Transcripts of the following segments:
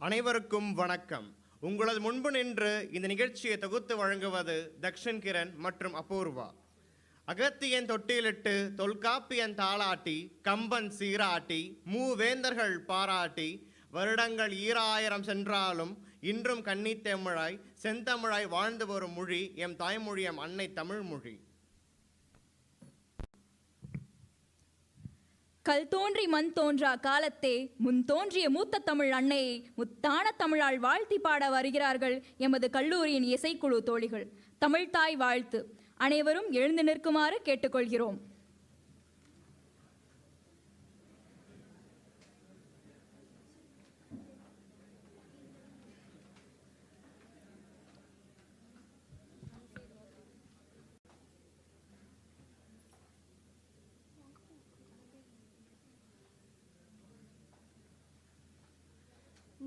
அனைவருக்கும் வணக்கம். உங்களது முன்பு நின்று இந்த நிகழ்ச்சியை தொகுத்து வழங்குவது தக்ஷன் கிரண் மற்றும் அபூர்வா. அகத்தியன் தொட்டிலிட்டு தொல்காப்பியன் தாளாட்டி கம்பன் சீராட்டி மூவேந்தர்கள் பாராட்டி வருடங்கள் 2000 சென்றாலும் இன்றும் கன்னித்தமிழாய் செந்தமிழாய் வாழ்ந்து வரும் மொழி எம் தாய்மொழியம் அன்னை தமிழ் மொழி. கல் தோன்றி மண் தோன்றா காலத்தே முன் தோன்றிய மூத்த தமிழ் அன்னையை முத்தான தமிழால் வாழ்த்தி பாட வருகிறார்கள் எமது கல்லூரியின் இசைக்குழு தோழிகள். தமிழ்தாய் வாழ்த்து. அனைவரும் எழுந்து நிற்குமாறு கேட்டுக்கொள்கிறோம்.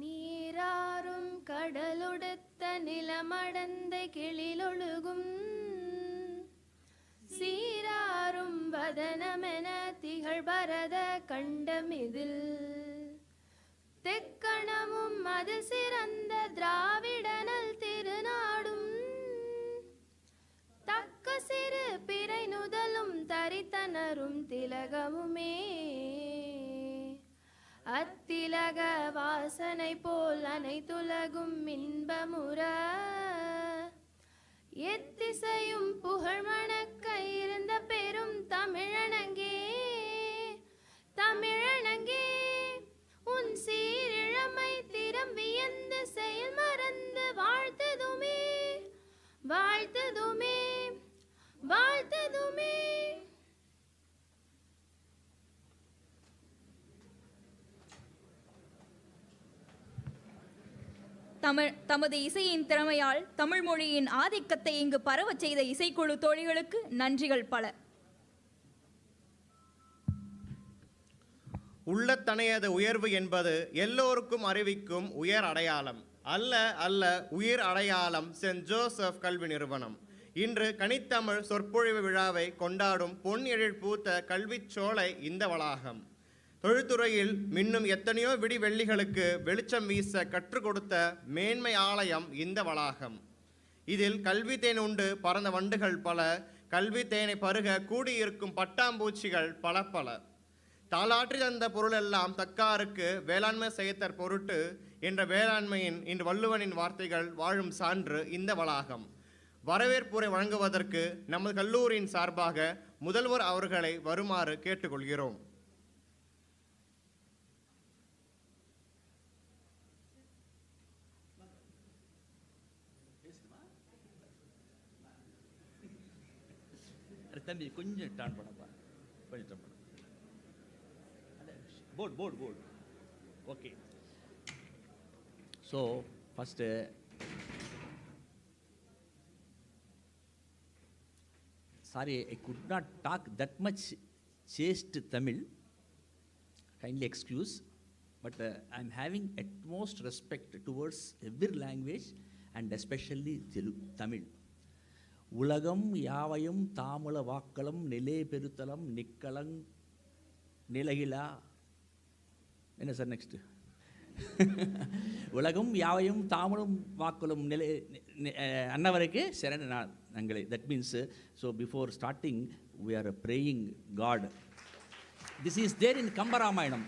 நீராறும் கடலொடுத்த நிலமடந்த கிளிலொழுகும் சீராறும் வதனமென திகழ் பரத கண்டமிதில் தெக்கணமும் அது சிறந்த திராவிடனல் திருநாடும் தக்க சிறு பிறை நுதலும் தரித்தனரும் திலகமுமே அத்திலக வாசனை போல் அனைத்துலகும் இன்பமுற எத்திசையும் புகழ் மணக்க இருந்த பெரும் தமிழனங்கே தமிழனங்கே உன் சீரிழமை திறம் வியந்து செயல் மறந்து வாழ்த்ததுமே வாழ்த்ததுமே வாழ்த்ததுமே. தமது இசையின் திறமையால் தமிழ் மொழியின் ஆதிக்கத்தை இங்கு பரவச் செய்த இசைக்குழு தோழிகளுக்கு நன்றிகள் பல. உள்ளத்தனையது உயர்வு என்பது எல்லோருக்கும் அறிவிக்கும் உயர் அடையாளம் அல்ல அல்ல உயிர் அடையாளம். சென்ட் ஜோசப் கல்வி நிறுவனம் இன்று கனித்தமிழ் சொற்பொழிவு விழாவை கொண்டாடும் பொன் எழில் பூத்த கல்விச்சோலை இந்த வளாகம். தொழில்துறையில் மின்னும் எத்தனையோ விடிவெள்ளிகளுக்கு வெளிச்சம் வீச கற்றுக் கொடுத்த மேன்மை ஆலயம் இந்த வளாகம். இதில் கல்வி தேன் உண்டு பறந்த வண்டுகள் பல, கல்வி தேனை பருக கூடியிருக்கும் பட்டாம்பூச்சிகள் பல பல. தாளாற்றி தந்த பொருளெல்லாம் தக்காருக்கு வேளாண்மை செய்யத்தற் பொருட்டு என்ற வேளாண்மையின் இன்று வள்ளுவனின் வார்த்தைகள் வாழும் சான்று இந்த வளாகம். வரவேற்புரை வழங்குவதற்கு நமது கல்லூரியின் சார்பாக முதல்வர் அவர்களை வருமாறு கேட்டுக்கொள்கிறோம். தம்பி கொஞ்சம் டான் பண்ணப்பா, கொஞ்சம் டான் பண்ண. Board okay. So first sorry, I could not talk that much chaste Tamil. Kindly excuse, but I'm having utmost respect towards every language and especially Tamil. உலகம் யாவையும் தாமுல வாக்களம் நிலே பெருத்தலம் நிக்கலங் நிலகிலா. என்ன சார் நெக்ஸ்ட்? உலகம் யாவையும் தாமுலும் வாக்குலும் நிலை அன்னவருக்கு சரண நாங்களே. That means so before starting we are praying God. This is there in Kambaramayanam.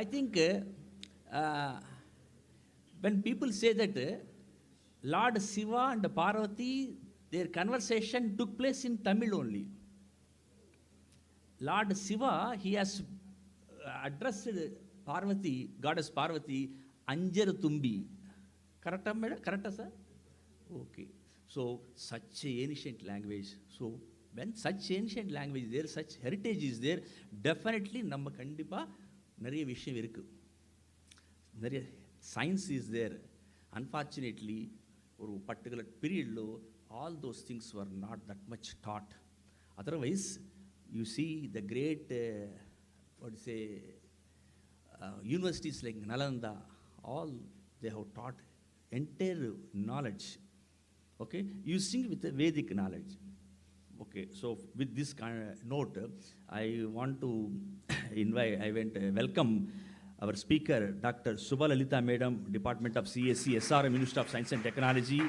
I think when people say that Lord Shiva and Parvati, their conversation took place in Tamil only. Lord Shiva, he has addressed Parvati, goddess Parvati, Anjar Tumbi. Correct, madam? Correct, sir? Okay. So, such an ancient language. So, when such ancient language is there, such heritage is there, definitely நம்ம கண்டிப்பா நிறைய விஷயம் இருக்கு. நிறைய science is there. Unfortunately, ஒரு particular period lo all those things were not that much taught. Otherwise, you see the great what to say universities like Nalanda, all they have taught entire knowledge, okay, using with the Vedic knowledge. Okay, so with this kind of note, I want to welcome our speaker, Dr. Subalalita Madam, Department of CSC, SRM, Ministry of Science and Technology,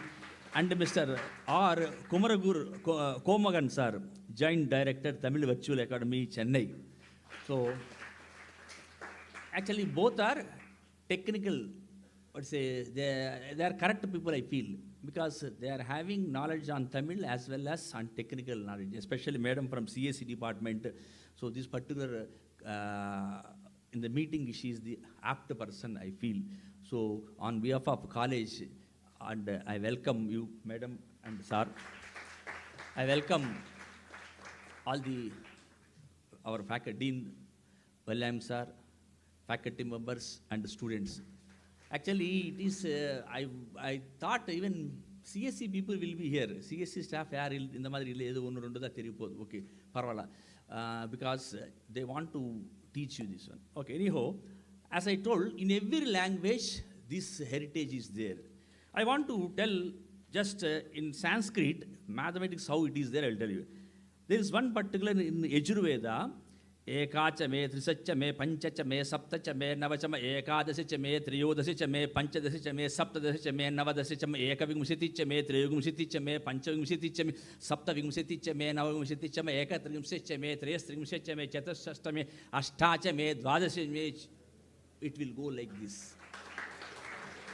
and Mr. R. Komagan sir, Joint Director, Tamil Virtual Academy, Chennai. So, actually both are technical, they are correct people, I feel, because they are having knowledge on Tamil as well as on technical knowledge, especially Madam from CSC department. So this particular, in the meeting, she is the apt person, I feel. So on behalf of college, and I welcome you, Madam and Sir. I welcome all our faculty, Dean William Sir, faculty members and students. Actually, it is, I thought even CSC people will be here. CSC staff are in the Madrid, okay, Parvala, because they want to teach you this one. Okay, anyhow, as I told, in every language, this heritage is there. I want to tell just in Sanskrit, mathematics, how it is there, I'll tell you. There is one particular in Yajurveda, एकाच मे त्रिसच मे पंचच मे सप्तच मे नवच मे एकादश च मे त्रयोदश च मे पंचदश च मे सप्तदश च मे नवदश च मे एकविंशति च मे त्रयोविंशति च मे पंचविंशति च मे सप्तविंशति च मे नवविंशति च मे एकत्रिंशत् च मे त्रयस्त्रिंशत् च मे चतुष्षष्ट मे अष्टाच मे द्वादश मे. It will go like this.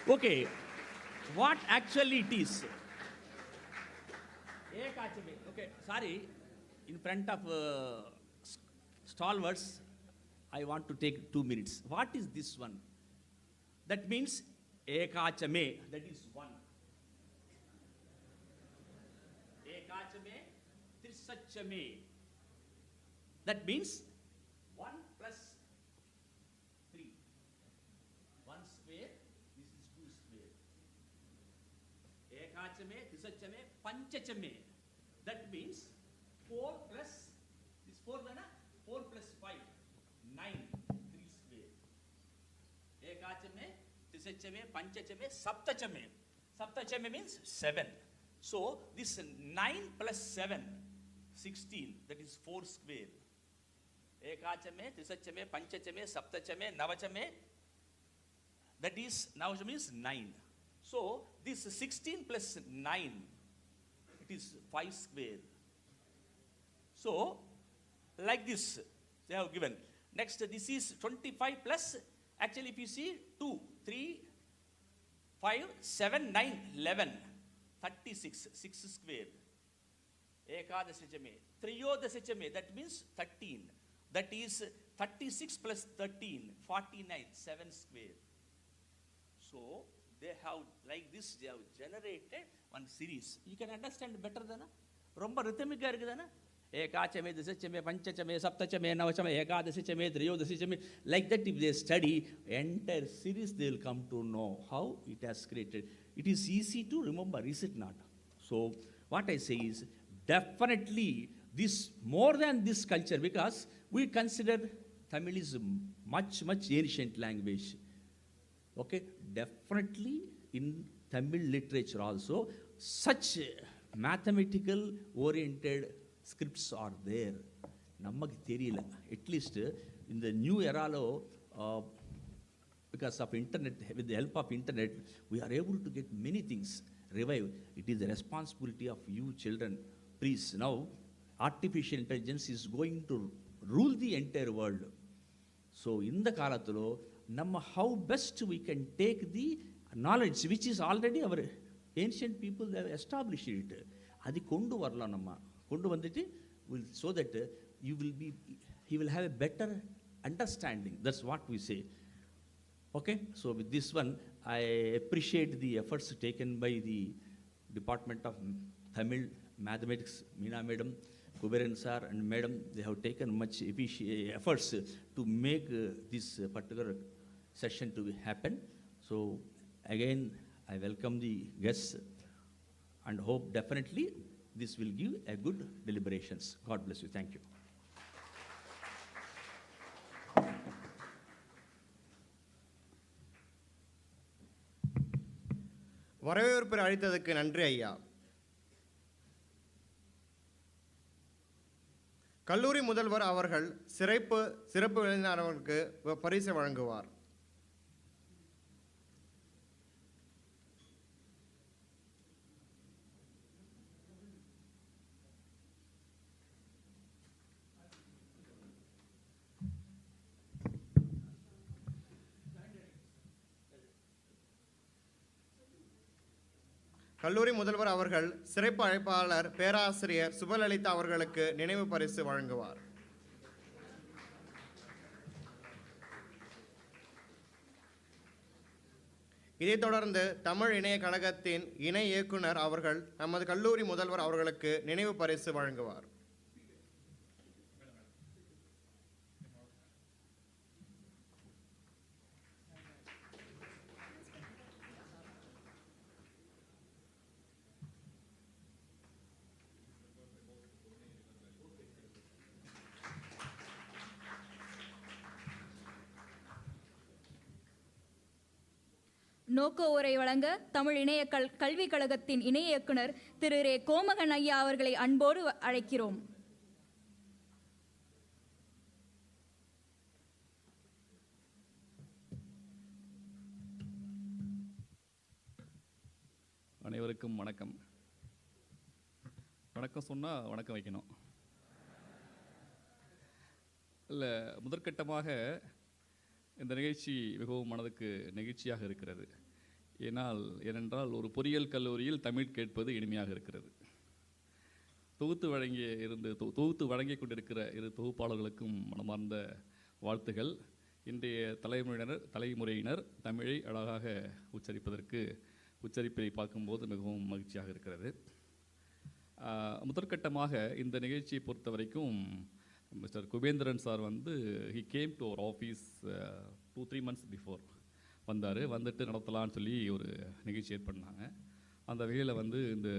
Okay, what actually it is? एकाच मे. Okay, sorry, in front of stalwarts, I want to take 2 minutes. What is this one? That means ekachame, that is 1. Ekachame, trisachame. That means 1 plus 3. 1 square, this is 2 square. Ekachame, trisachame, panchachame. That means 4 plus, this 4 dana? 4 plus 5, 9, 3 square. Ekachame, trisachame, panchachame, saptachame. Saptachame means 7. So this 9 plus 7, 16, that is 4 square. Ekachame, trisachame, panchachame, saptachame, navachame, that is, navachame means 9. So this 16 plus 9, it is 5 square. So like this, they have given. Next, this is 25 plus, actually if you see, 2, 3, 5, 7, 9, 11, 36, 6 square. Ekadasachame, Triyodasachame, that means 13. That is 36 plus 13, 49, 7 square. So, they have, like this, they have generated one series. You can understand better than, romba rhythmic irukudana. Ekachame, trisachame, panchachame, saptachame, navachame, ekadasachame, triyodasachame. Like that, if they study entire series, they will come to know how it has created. It is easy to remember, is it not? So, what I say is, definitely, this more than this culture, because we consider Tamil is much, much ancient language. Okay, definitely in Tamil literature also, such mathematical oriented scripts are there. Namakku theriyala. At least in the new era lo, because of internet, with the help of internet, we are able to get many things revive. It is the responsibility of you children. Please, now artificial intelligence is going to rule the entire world. So in the kalathalo, namma how best we can take the knowledge which is already our ancient people they have established it. Adi kondu varala namma. Kondu vandittu will, so that he will have a better understanding. That's what we say. Okay, so with this one, I appreciate the efforts taken by the Department of Tamil Mathematics, Meena Madam, Kuberan sir and Madam. They have taken much efforts to make this particular session to happen. So again, I welcome the guests and hope definitely this will give a good deliberations. God bless you. Thank you. வரவேற்பு அளித்ததற்கு நன்றி ஐயா. கல்லூரி முதல்வர் அவர்கள் சிறப்பு விருந்தினர்களுக்கு பரிசு வழங்குவார். கல்லூரி முதல்வர் அவர்கள் சிறப்பு அழைப்பாளர் பேராசிரியர் சுபலலிதா அவர்களுக்கு நினைவு பரிசு வழங்குவார். இதைத் தொடர்ந்து தமிழ் இணைய கழகத்தின் இணை இயக்குனர் அவர்கள் நமது கல்லூரி முதல்வர் அவர்களுக்கு நினைவு பரிசு வழங்குவார். நோக்க உரை வழங்க தமிழ் இணைய கல்விக் கழகத்தின் இணை இயக்குனர் திரு ரே கோமகன் ஐயா அவர்களை அன்போடு அழைக்கிறோம். அனைவருக்கும் வணக்கம். வணக்கம் சொன்னால் வணக்கம் வைக்கணும். இல்லை, முதற்கட்டமாக இந்த நிகழ்ச்சி மிகவும் மனதுக்கு நெகிழ்ச்சியாக இருக்கிறது. ஏனென்றால் ஒரு பொறியியல் கல்லூரியில் தமிழ் கேட்பது இனிமையாக இருக்கிறது. தொகுத்து வழங்கி கொண்டிருக்கிற இரு தொகுப்பாளர்களுக்கும் மனமார்ந்த வாழ்த்துகள். இன்றைய தலைமுறையினர் தமிழை அழகாக உச்சரிப்பதை பார்க்கும்போது மிகவும் மகிழ்ச்சியாக இருக்கிறது. முதற்கட்டமாக இந்த நிகழ்ச்சியை பொறுத்த வரைக்கும் mister Kubendran sir he came to our office 2-3 months before வந்துட்டு நடத்தலான்னு சொல்லி ஒரு நிகழ்ச்சி ஏற்படுனாங்க. அந்த வகையில் இந்த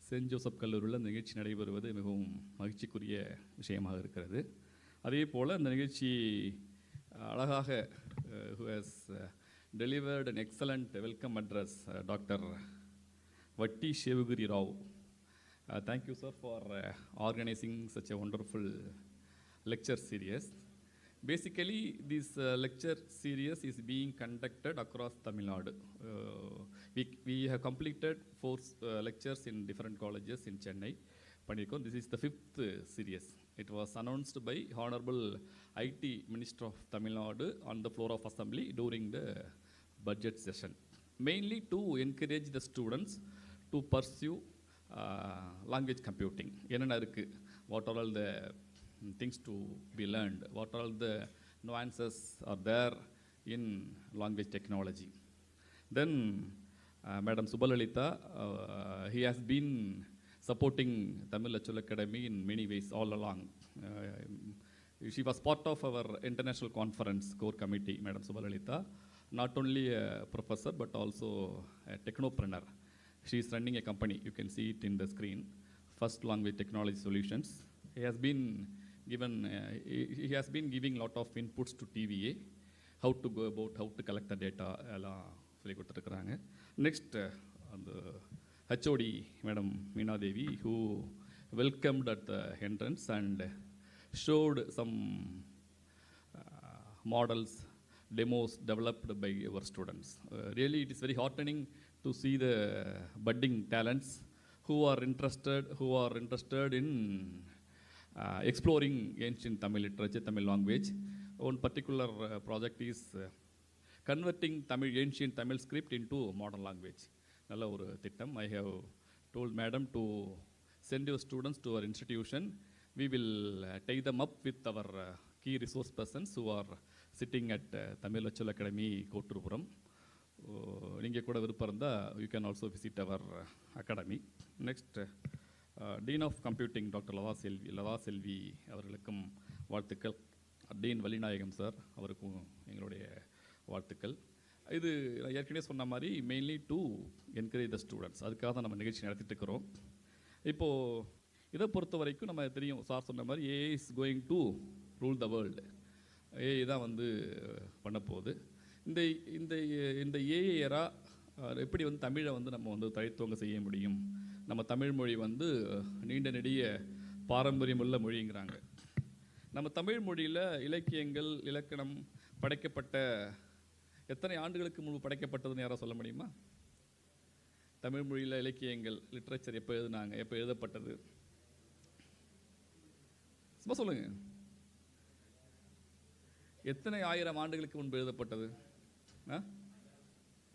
சென்ட் ஜோசப் கல்லூரியில் இந்த நிகழ்ச்சி நடைபெறுவது மிகவும் மகிழ்ச்சிக்குரிய விஷயமாக இருக்கிறது. அதே போல் இந்த நிகழ்ச்சி அழகாக who has delivered an excellent welcome address, Dr. Vatti Shevagiri Rao. Thank you, sir, for organizing such a wonderful lecture series. Basically, this lecture series is being conducted across Tamil Nadu. We have completed 4 lectures in different colleges in Chennai. This is the 5th series. It was announced by Honorable IT Minister of Tamil Nadu on the floor of Assembly during the budget session, mainly to encourage the students to pursue language computing. What are all the things to be learned, what are all the nuances are there in language technology. Then Madam Subalalita, he has been supporting Tamil Lachool Academy in many ways all along. She was part of our international conference core committee, Madam Subalalita, not only a professor but also a technopreneur. She is running a company, you can see it in the screen, First Language Technology Solutions. He has been giving a lot of inputs to TVA, how to go about, how to collect the data. Next, the HOD, Madam Meena Devi, who welcomed at the entrance and showed some models, demos developed by our students. Really, it is very heartening to see the budding talents who are interested in exploring ancient Tamil literature, Tamil language. One particular project is converting ancient Tamil script into modern language. Nalla oru thittam. I have told madam to send your students to our institution. We will take them up with our key resource persons who are sitting at Tamil Lachool Academy, Kotturapuram. நீங்கள் கூட விருப்பம் இருந்தால் you can also visit our academy. Next, dean of computing doctor Latha Selvi அவர்களுக்கும் வாழ்த்துக்கள். Dean Vallinayagam sir அவருக்கும் எங்களுடைய வாழ்த்துக்கள். இது நான் ஏற்கனவே சொன்ன மாதிரி mainly to encourage the students, அதுக்காக தான் நம்ம நிகழ்ச்சி நடத்திட்டு இருக்கிறோம். இப்போது இதை பொறுத்த வரைக்கும் நம்ம தெரியும், சார் சொன்ன மாதிரி AI is going to rule the world. AI தான் பண்ண போகுது. இந்த ஏஐயரா எப்படி தமிழை நம்ம தழைத்தோங்க செய்ய முடியும். நம்ம தமிழ் மொழி நீண்ட நெடிய பாரம்பரியமுள்ள மொழிங்கிறாங்க. நம்ம தமிழ் மொழியில் இலக்கியங்கள், இலக்கணம் படைக்கப்பட்ட எத்தனை ஆண்டுகளுக்கு முன்பு படைக்கப்பட்டதுன்னு யாராவது சொல்ல முடியுமா? தமிழ் மொழியில் இலக்கியங்கள், லிட்ரேச்சர் எப்போ எழுதுனாங்க, எப்போ எழுதப்பட்டது? சும்மா சொல்லுங்க, எத்தனை ஆயிரம் ஆண்டுகளுக்கு முன்பு எழுதப்பட்டது?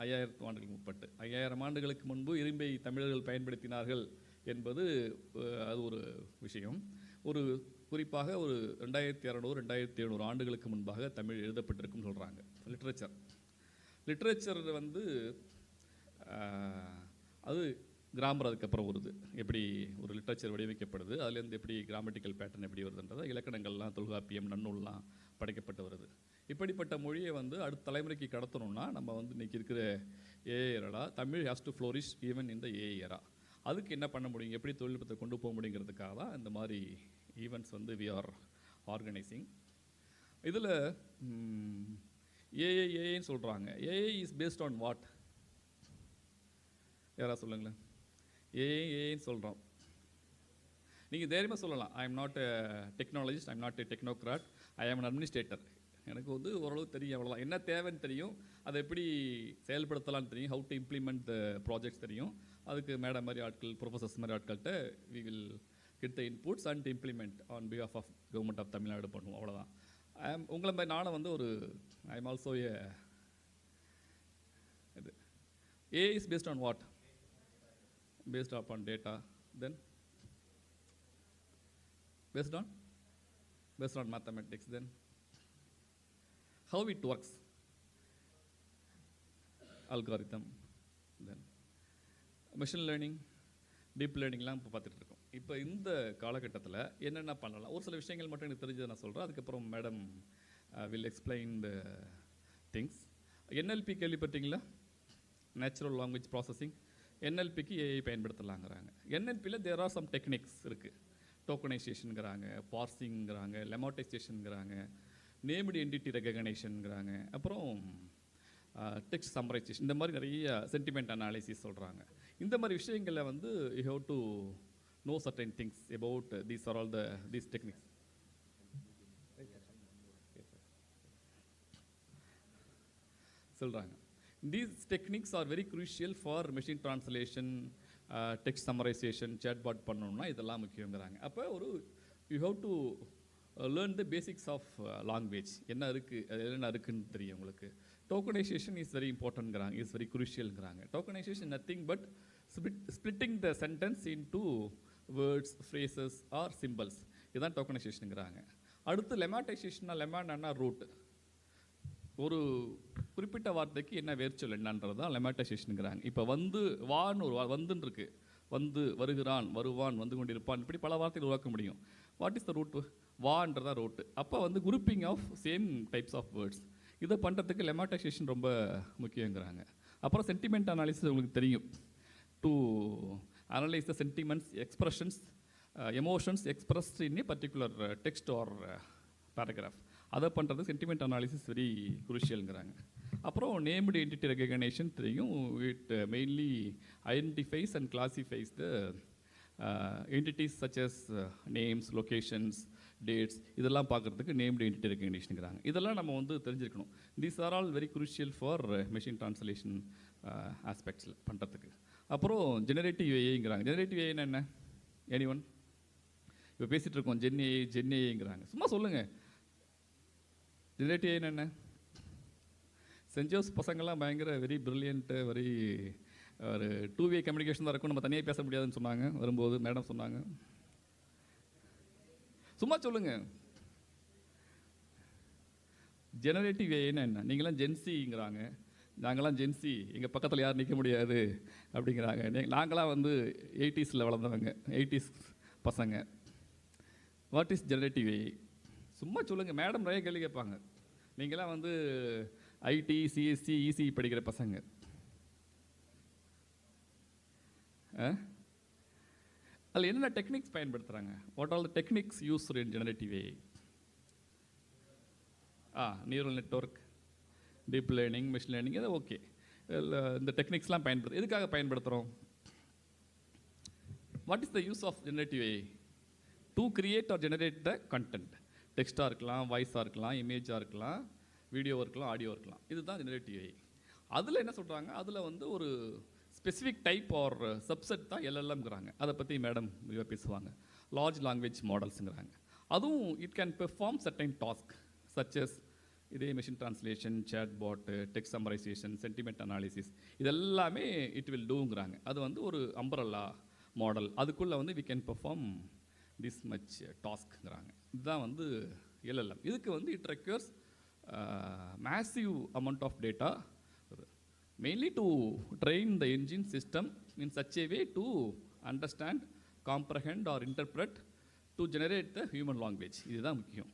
5000 ஆண்டுகளுக்கு முற்பட்டு 5000 ஆண்டுகளுக்கு முன்பு இரும்பை தமிழர்கள் பயன்படுத்தினார்கள் என்பது அது ஒரு விஷயம். ஒரு குறிப்பாக ஒரு 2600 2700 ஆண்டுகளுக்கு முன்பாக தமிழ் எழுதப்பட்டிருக்குன்னு சொல்கிறாங்க. லிட்ரேச்சர் வந்து அது கிராமர் அதுக்கப்புறம் வருது. எப்படி ஒரு லிட்ரேச்சர் வடிவமைக்கப்படுது, அதுலேருந்து எப்படி கிராமட்டிக்கல் பேட்டர்ன் எப்படி வருதுன்றதை இலக்கணங்கள்லாம் தொல்காப்பியம் நன்னூல்லாம் படைக்கப்பட்டு வருது. இப்படிப்பட்ட மொழியை வந்து அடுத்த தலைமுறைக்கு கடத்தணும்னா நம்ம வந்து இன்றைக்கி இருக்கிற ஏஐரா Tamil has to flourish even இந்த ஏஐரா. அதுக்கு என்ன பண்ண முடியும், எப்படி தொழில்நுட்பத்தை கொண்டு போக முடியுங்கிறதுக்காக தான் இந்த மாதிரி ஈவெண்ட்ஸ் வந்து வி ஆர் ஆர்கனைசிங். இதில் ஏஐன்னு சொல்கிறாங்க. AI is based on what? யாராவது சொல்லுங்களேன். ஏஐன்னு சொல்கிறோம். நீங்கள் தைரியமாக சொல்லலாம், I am not a technologist, I am not a technocrat, I am an administrator. எனக்கு வந்து ஓரளவு தெரியும், அவ்வளோதான். என்ன தேவைன்னு தெரியும், அதை எப்படி செயல்படுத்தலான்னு தெரியும், how to implement the projects தெரியும். அதுக்கு மேடம் மாதிரி ஆட்கள், ப்ரொஃபஸர்ஸ் மாதிரி ஆட்கள்கிட்ட we will get the inputs and implement on behalf of government of Tamil Nadu பண்ணுவோம், அவ்வளோதான். உங்களை மாதிரி நானும் வந்து ஒரு ஐ எம் ஆல்சோ ஏ இது a is based on what? Based upon data, then based on mathematics, then how it works, algorithm, then machine learning, deep learningலாம் இப்போ பார்த்துட்டு இருக்கோம். இப்போ இந்த காலகட்டத்தில் என்னென்ன பண்ணலாம், ஒரு சில விஷயங்கள் மட்டும் எனக்கு தெரிஞ்சதை நான் சொல்கிறேன். அதுக்கப்புறம் madam will explain the things. NLP கேள்விப்பட்டீங்களா? Natural language processing. NLPக்கு ஏஐ பயன்படுத்தலாங்கிறாங்க. NLPயில் தேர் ஆர் சம் டெக்னிக்ஸ் இருக்குது. டோக்கனைசேஷனுங்கிறாங்க, பார்சிங்கிறாங்க, லெமாட்டைசேஷனுங்கிறாங்க, நேம்டு என்டிட்டி ரெகக்னைஷனுங்கிறாங்க, அப்புறம் டெக்ஸ்ட் சம்மரைசேஷன், இந்த மாதிரி நிறைய சென்டிமெண்ட் அனாலிசிஸ் சொல்கிறாங்க. இந்த மாதிரி விஷயங்களில் வந்து you have to know certain things about these are all these techniques. சொல்கிறாங்க. These techniques are very crucial for machine translation, text summarization, chatbot பண்ணணும்னா இதெல்லாம் முக்கியங்கிறாங்க. அப்போ ஒரு you have to learn the basics of language. என்ன இருக்குது, அது என்ன இருக்குன்னு தெரியும் உங்களுக்கு. டோக்கனைசேஷன் இஸ் வெரி இம்பார்ட்டன்ட்ங்கிறாங்க, இஸ் வெரி குரூஷியல்ங்கிறாங்க. Tokenisation nothing but splitting the sentence into words, phrases or symbols, இதுதான் டோக்கனைசேஷனுங்கிறாங்க. அடுத்து லெமாட்டைசேஷன்னா, லெமான்னா ரூட். ஒரு குறிப்பிட்ட வார்த்தைக்கு என்ன வேர்ச்சொல் என்னன்றது தான் லெமாட்டைசேஷனுங்கிறாங்க. இப்போ வந்து வான்னு ஒரு வந்துன்னு இருக்கு, வந்து வருகிறான், வருவான், வந்து கொண்டிருப்பான், இப்படி பல வார்த்தைகள் உருவாக்க முடியும். What is the root? வான்றதான் ரூட்டு. அப்போ வந்து grouping of same types of words, இதை பண்ணுறதுக்கு லெமாட்டைசேஷன் ரொம்ப முக்கியங்கிறாங்க. அப்புறம் சென்டிமெண்ட் அனாலிசிஸ் உங்களுக்கு தெரியும். To analyse the sentiments, expressions, emotions expressed in a particular text or paragraph, அதை பண்ணுறது சென்டிமெண்ட் அனாலிசிஸ் வெரி குரூஷியல்ங்கிறாங்க. அப்புறம் நேம்டு என்டிட்டி ரெகக்னைஷன் தெரியும். It mainly identifies and classifies the entities such as names, locations, dates, இதெல்லாம் பார்க்குறதுக்கு named entity ரெகக்னைஷனுங்கிறாங்க. இதெல்லாம் நம்ம வந்து தெரிஞ்சிருக்கணும். These are all very crucial for machine translation ஆஸ்பெக்ட்ஸில் பண்ணுறதுக்கு. அப்புறம் ஜெனரேட்டிவ் ஏஐங்கிறாங்க. ஜெனரேட்டிவ் ஏஐன்னா என்ன? எனிஒன்? இப்போ பேசிகிட்டு இருக்கோம் ஜென் ஏஐங்கிறாங்க. சும்மா சொல்லுங்கள், ஜெனரேட்டிவ் ஏஐன்னா என்ன? சென்ட் ஜோஸ் பசங்கள்லாம் பயங்கர வெரி ப்ரில்லியன்ட்டு, வெரி ஒரு 2-வே கம்யூனிகேஷன் தான் இருக்கும், நம்ம தனியாக பேச முடியாதுன்னு சொன்னாங்க வரும்போது, மேடம் சொன்னாங்க. சும்மா சொல்லுங்கள், ஜெனரேட்டிவ் ஏஐன்னா என்ன? நீங்களாம் ஜென்சிங்கிறாங்க, நாங்களாம் ஜென்சி, எங்கள் பக்கத்தில் யாரும் நிற்க முடியாது அப்படிங்கிறாங்க. நாங்களாம் வந்து 80s வளர்ந்தவங்க, 80s பசங்க. What is generative AI? சும்மா சொல்லுங்கள். மேடம் நிறைய கேள்வி கேட்பாங்க. நீங்களாம் வந்து ஐடி, சிஎஸ்சி, இசி படிக்கிற பசங்க. அதில் என்னென்ன டெக்னிக்ஸ் பயன்படுத்துகிறாங்க? What all the techniques used in generative AI? Neural network, deep learning, machine learning, இது ஓகே. இந்த டெக்னிக்ஸ்லாம் எதுக்காக பயன்படுத்துகிறோம்? What is the use of generative AI? To create or generate the content. டெக்ஸ்ட்டாக இருக்கலாம், வாய்ஸாக இருக்கலாம், இமேஜாக இருக்கலாம், வீடியோவாக இருக்கலாம், ஆடியோ இருக்கலாம். இதுதான் ஜெனரேட்டிவ் ஏஐ. அதில் என்ன சொல்கிறாங்க, அதில் வந்து ஒரு ஸ்பெசிஃபிக் டைப் ஆர் சப்செட் தான் எல்எல்எம்ங்கிறாங்க. அதை பற்றி மேடம் விரிவாக பேசுவாங்க. லார்ஜ் லாங்குவேஜ் மாடல்ஸுங்கிறாங்க. அதுவும் it can perform certain task such as இதே machine translation, chat bot, text summarisation, sentiment analysis இதெல்லாமே இட் வில் டூங்கிறாங்க. அது வந்து ஒரு அம்பரல்லா மாடல். அதுக்குள்ளே வந்து we can perform this much டாஸ்க்ங்கிறாங்க. இதுதான் வந்து எல்எல்எம். இதுக்கு வந்து it requires massive amount of data, mainly to train the engine system in such a way to understand, comprehend or interpret to generate the human language. இதுதான் முக்கியம்.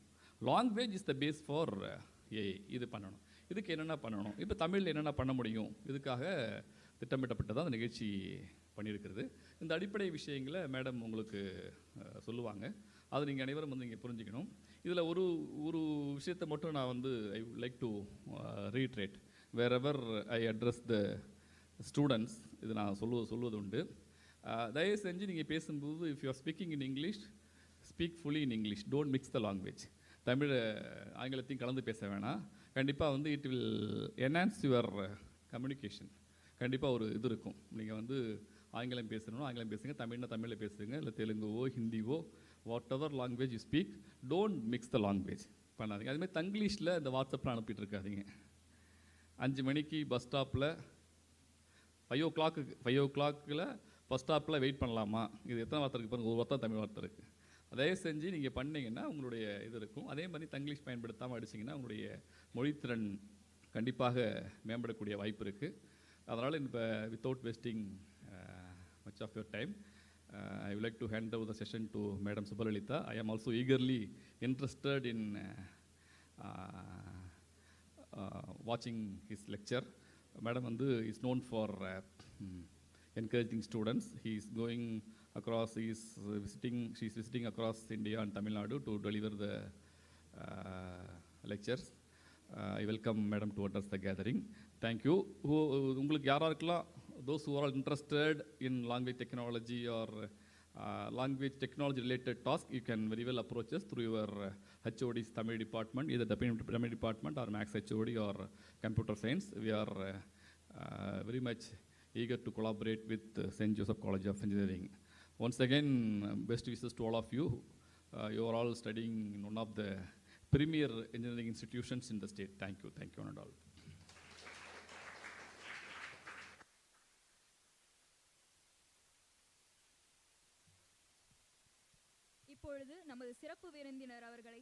Language is the base for AI. இது பண்ணணும். இதுக்கு என்னென்ன பண்ணணும், இப்போ தமிழில் என்னென்ன பண்ண முடியும், இதுக்காக திட்டமிட்டப்பட்டதான் அந்த நிகழ்ச்சி பண்ணியிருக்கிறது. இந்த அடிப்படை விஷயங்களை மேடம் உங்களுக்கு சொல்லுவாங்க. அது நீங்கள் அனைவரும் வந்து இங்கே புரிஞ்சுக்கணும். இதில் ஒரு ஒரு விஷயத்தை மட்டும் நான் வந்து I would like to reiterate wherever I address the students. இது நான் சொல்லுவது உண்டு. தயவு செஞ்சு நீங்கள் பேசும்போது if you are speaking in English, speak fully in English. Don't mix the language. Tamil ஆங்கிலத்தையும் கலந்து பேச வேணாம். கண்டிப்பாக வந்து it will enhance your communication. கண்டிப்பாக ஒரு இது இருக்கும். நீங்கள் வந்து ஆங்கிலம் பேசணும், ஆங்கிலம் பேசுங்க. தமிழ்னா தமிழில் பேசுங்க. இல்லை தெலுங்குவோ ஹிந்திவோ whatever language you speak, don't mix the language பண்ணாதீங்க. அதுமாதிரி தங்கிலீஷில் இந்த வாட்ஸ்அப்பில் அனுப்பிட்டு இருக்காதீங்க. 5 மணிக்கு பஸ் ஸ்டாப்பில் 5 o'clock பஸ் ஸ்டாப்பில் வெயிட் பண்ணலாமா? இது எத்தனை வார்த்தை இருக்குது பாருங்கள். ஒரு வார்த்தை தமிழ் வார்த்தை இருக்குது. அதே செஞ்சு நீங்கள் பண்ணிங்கன்னா உங்களுடைய இது இருக்கும். அதே மாதிரி தங்கிலீஷ் பயன்படுத்தாமல் அடிச்சிங்கன்னா உங்களுடைய மொழித்திறன் கண்டிப்பாக மேம்படக்கூடிய வாய்ப்பு இருக்குது. அதனால் இப்போ without wasting much of your time, I would like to hand over the session to Madam Subalalita. I am also eagerly interested in watching his lecture. Madam Andu is known for encouraging students. He is going across, she is visiting across India and Tamil Nadu to deliver the lectures. I welcome Madam to address the gathering. Thank you. உங்களுக்கு யாராருக்கெல்லாம் those who are interested in language technology or language technology related task, you can very well approach us through your HOD's Tamil department, either the Tamil department or Max HOD or computer science. We are very much eager to collaborate with St. Joseph College of Engineering. Once again, best wishes to all of you. You are all studying in one of the premier engineering institutions in the state. Thank you one and all. இப்பொழுது நமது சிறப்பு விருந்தினர் அவர்களை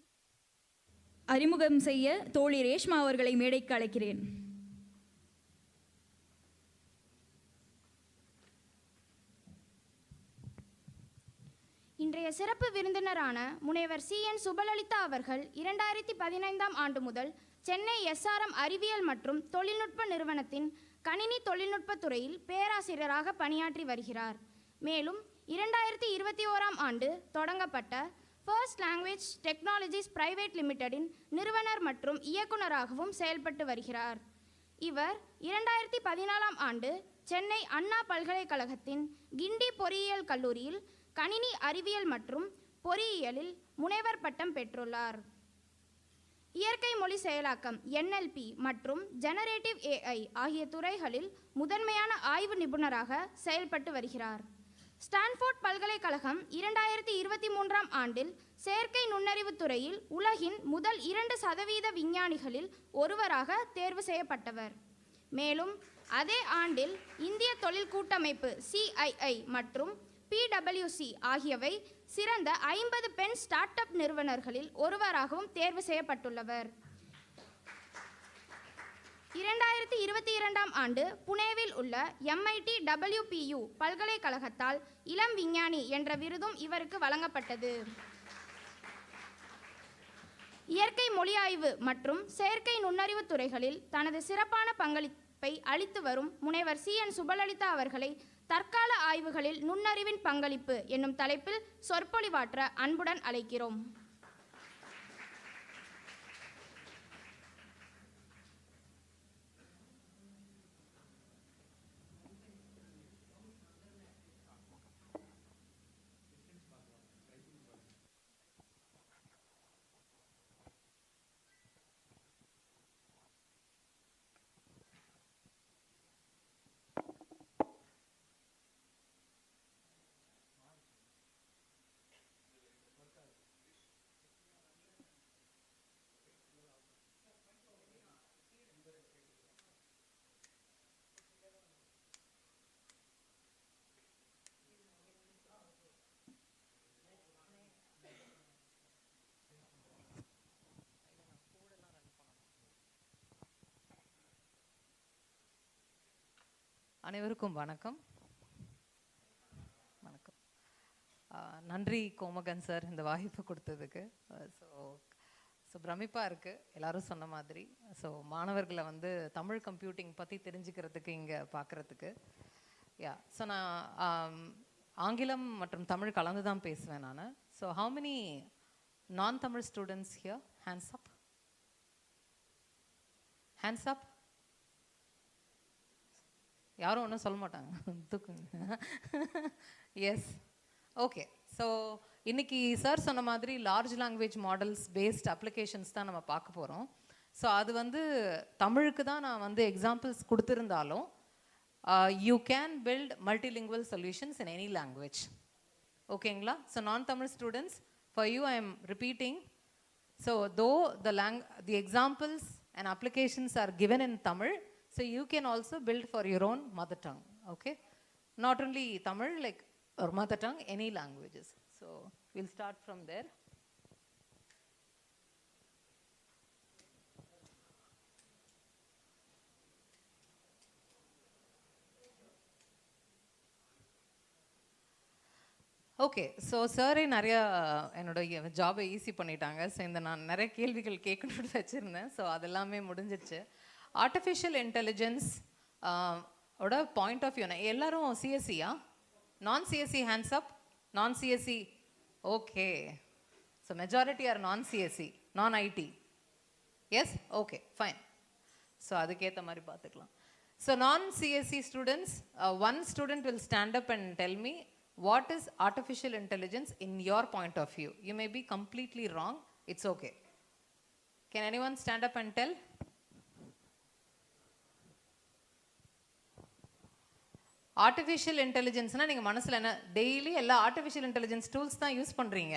அறிமுகம் செய்ய தோழி ரேஷ்மா அவர்களை மேடைக்கு அழைக்கிறேன். இன்றைய சிறப்பு விருந்தினரான முனைவர் CN சுபலலிதா அவர்கள் 2015ஆம் ஆண்டு முதல் சென்னை SRM அறிவியல் மற்றும் தொழில்நுட்ப நிறுவனத்தின் கணினி தொழில்நுட்பத் துறையில் பேராசிரியராக பணியாற்றி வருகிறார். மேலும் 2021ஆம் ஆண்டு தொடங்கப்பட்ட ஃபர்ஸ்ட் லாங்குவேஜ் டெக்னாலஜிஸ் பிரைவேட் லிமிடெடின் நிறுவனர் மற்றும் இயக்குநராகவும் செயல்பட்டு வருகிறார். இவர் 2014ஆம் ஆண்டு சென்னை அண்ணா பல்கலைக்கழகத்தின் கிண்டி பொறியியல் கல்லூரியில் கணினி அறிவியல் மற்றும் பொறியியலில் முனைவர் பட்டம் பெற்றுள்ளார். இயற்கை மொழி செயலாக்கம் NLP மற்றும் ஜெனரேட்டிவ் AI ஆகிய துறைகளில் முதன்மையான ஆய்வு நிபுணராக செயல்பட்டு வருகிறார். ஸ்டான்ஃபோர்ட் பல்கலைக்கழகம் 2023ஆம் ஆண்டில் செயற்கை நுண்ணறிவு துறையில் உலகின் முதல் 2% விஞ்ஞானிகளில் ஒருவராக தேர்வு செய்யப்பட்டவர். மேலும் அதே ஆண்டில் இந்திய தொழில் கூட்டமைப்பு CII மற்றும் PwC ஆகியவை சிறந்த 50 பெண் ஸ்டார்ட் அப் நிறுவனர்களில் ஒருவராகவும் தேர்வு செய்யப்பட்டுள்ளவர். 2022ஆம் ஆண்டு புனேவில் உள்ள MIT WPU பல்கலைக்கழகத்தால் இளம் விஞ்ஞானி என்ற விருதும் இவருக்கு வழங்கப்பட்டது. இயற்கை மொழியாய்வு மற்றும் செயற்கை நுண்ணறிவு துறைகளில் தனது சிறப்பான பங்களிப்பை அளித்து வரும் முனைவர் CN சுபலலிதா அவர்களை தற்கால ஆய்வுகளில் நுண்ணறிவின் பங்களிப்பு என்னும் தலைப்பில் சொற்பொழிவாற்ற அன்புடன் அழைக்கிறோம். அனைவருக்கும் வணக்கம். வணக்கம். நன்றி கோமகன் சார் இந்த வாய்ப்பு கொடுத்ததுக்கு. ஸோ பிரமிப்பாக இருக்குது எல்லாரும் சொன்ன மாதிரி. ஸோ மாணவர்களை வந்து தமிழ் கம்ப்யூட்டிங் பற்றி தெரிஞ்சுக்கிறதுக்கு இங்கே பார்க்குறதுக்கு. ஸோ நான் ஆங்கிலம் மற்றும் தமிழ் கலந்து தான் பேசுவேன் நான். So how many non Tamil students here? Hands up. Hands up. யாரும் ஒன்றும் சொல்ல மாட்டாங்க, தூக்குங்க. Yes, okay. ஸோ இன்னைக்கு சார் சொன்ன மாதிரி large language models based applications தான் நம்ம பார்க்க போகிறோம். ஸோ அது வந்து தமிழுக்கு தான் நான் வந்து எக்ஸாம்பிள்ஸ் கொடுத்துருந்தாலும் you can build multilingual solutions in any language. ஓகேங்களா? ஸோ நான் Tamil students, for you I am repeating. So though the examples and applications are given in Tamil, so you can also build for your own mother tongue. Okay, not only Tamil, like or mother tongue, any languages. So we'll start from there. Okay. So சாரே நிறையா என்னோடய ஜாபை easy பண்ணிட்டாங்க. So இந்த நான் நிறைய கேள்விகள் கேட்கணுன்னு வச்சுருந்தேன். ஸோ அதெல்லாமே முடிஞ்சிடுச்சு. ஆர்டிஃபிஷியல் இன்டெலிஜென்ஸ் ஓட பாயிண்ட் ஆஃப் வியூ, எல்லாரும் சிஎஸ்சியா? Non CSE hands up. Non CSE. Okay. So majority are non CSE, non IT. Yes, okay, fine. So அதுக்கேற்ற மாதிரி பார்த்துக்கலாம். So non CSC students, one student will stand up and tell me what is artificial intelligence in your point of view. You may be completely wrong, it's okay. Can anyone stand up and tell? artificial intelligence na neenga manasula enna daily ella artificial intelligence tools da use பண்றீங்க.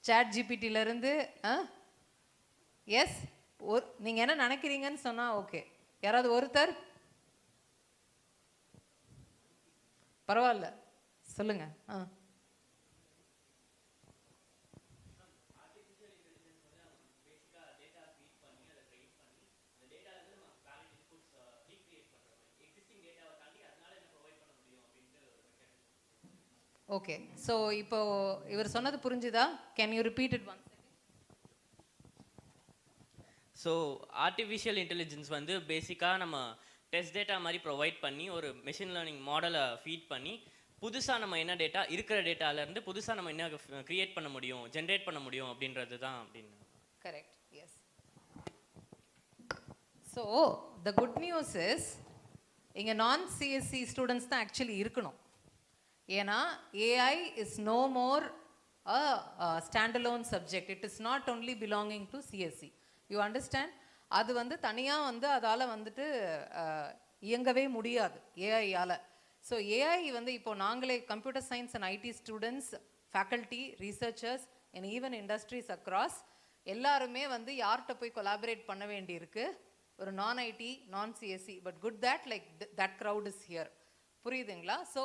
chat gpt la irundhu yes, நீங்க என்ன நினைக்கிறீங்கன்னு சொன்னா okay. யாராவது ஒருத்தர் பரவாயில்ல சொல்லுங்க. Okay. So இப்போ இவர் சொன்னது புரிஞ்சுதா? Can you repeat it once? So artificial intelligence வந்து பேசிக்காக நம்ம டெஸ்ட் டேட்டா மாதிரி ப்ரொவைட் பண்ணி ஒரு மெஷின் லேர்னிங் மாடலை ஃபீட் பண்ணி புதுசாக நம்ம என்ன டேட்டா இருக்கிற டேட்டாலேருந்து புதுசாக நம்ம என்ன க்ரியேட் பண்ண முடியும், ஜென்ரேட் பண்ண முடியும் அப்படின்றது தான். அப்படின்னு correct. Yes. So the good news is இங்கே நான் சிஎஸ்சி ஸ்டூடெண்ட்ஸ் தான் ஆக்சுவலி இருக்கணும். ஏன்னா AI is no more a standalone subject. It is not only belonging to CSE. You understand? அது வந்து தனியாக வந்து அதால் வந்துட்டு இயங்கவே முடியாது ஏஐயால். ஸோ ஏஐ வந்து இப்போ நாங்களே computer science and IT students, faculty, researchers and even industries across எல்லாருமே வந்து யார்கிட்ட போய் கொலாபரேட் பண்ண வேண்டியிருக்கு? ஒரு non IT, non CSE, but good that like that crowd is here. புரியுதுங்களா? ஸோ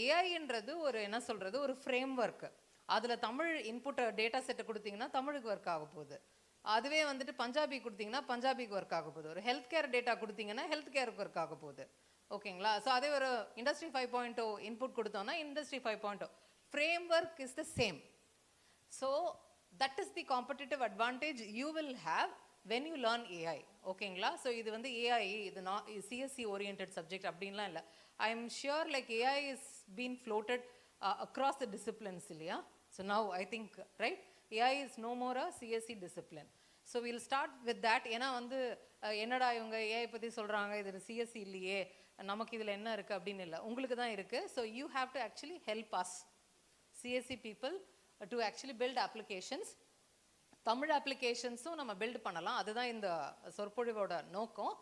ஏஐன்றது ஒரு என்ன சொல்கிறது, ஒரு ஃப்ரேம் ஒர்க்கு. அதில் தமிழ் இன்புட் டேட்டா செட்டை கொடுத்தீங்கன்னா தமிழுக்கு ஒர்க் ஆக போகுது. அதுவே வந்துட்டு பஞ்சாபி கொடுத்தீங்கன்னா பஞ்சாபிக்கு ஒர்க் ஆக போகுது. ஒரு ஹெல்த் கேர் டேட்டா கொடுத்தீங்கன்னா ஹெல்த் கேருக்கு ஒர்க் ஆக போகுது. ஓகேங்களா? ஸோ அதே ஒரு இண்டஸ்ட்ரி 5.0 இன்புட் கொடுத்தோம்னா industry 5.0 framework is the same. So that is the competitive advantage you will have when you learn AI. ஓகேங்களா? ஸோ இது வந்து ஏஐ இது சிஎஸ்சி ஓரியன்ட் சப்ஜெக்ட் அப்படின்லாம் இல்லை. I am sure like AI is been floated across the disciplines இல்லையா? So now I think right AI is no more a CSE discipline. So will start with that. ஏன்னா வந்து என்னடா இவங்க AI பற்றி சொல்கிறாங்க, இது சிஎஸ்சி இல்லையே, நமக்கு இதில் என்ன இருக்குது அப்படின்னு இல்லை, உங்களுக்கு தான் இருக்குது. So you have to actually help us CSC people to actually build applications. Tamil அப்ளிகேஷன்ஸும் நம்ம பில்ட் பண்ணலாம், அதுதான் இந்த சொற்பொழிவோட நோக்கம்.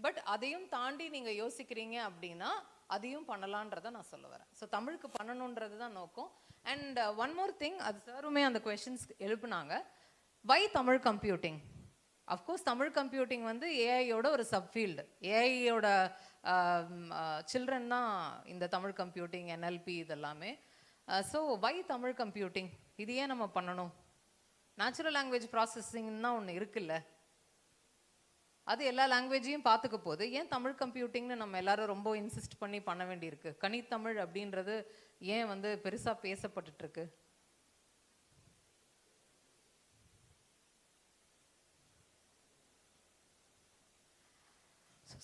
பட் அதையும் தாண்டி நீங்கள் யோசிக்கிறீங்க அப்படின்னா அதையும் பண்ணலான்றதை நான் சொல்ல வரேன். ஸோ தமிழுக்கு பண்ணணுன்றது தான் நோக்கம். அண்ட் ஒன் மோர் திங், அது சாருமே அந்த கொஷின்ஸ் எழுப்புனாங்க, why Tamil computing? Of course Tamil computing வந்து ஏஐயோட ஒரு சப்ஃபீல்டு. ஏஐயோட சில்ட்ரன் தான் இந்த தமிழ் கம்ப்யூட்டிங், என்எல்பி இதெல்லாமே. So why Tamil computing? இது ஏன் நம்ம பண்ணணும்? நேச்சுரல் லாங்குவேஜ் ப்ராசஸிங்னா ஒன்று இருக்குல்ல. அது எல்லா லாங்குவேஜையும் பார்த்துக்க போது. ஏன் தமிழ் கம்ப்யூட்டிங்னு நம்ம எல்லாரும் ரொம்ப இன்சிஸ்ட் பண்ணி பண்ண வேண்டியிருக்கு? கனித்தமிழ் அப்படின்றது ஏன் வந்து பெருசாக பேசப்பட்டுட்டு இருக்கு?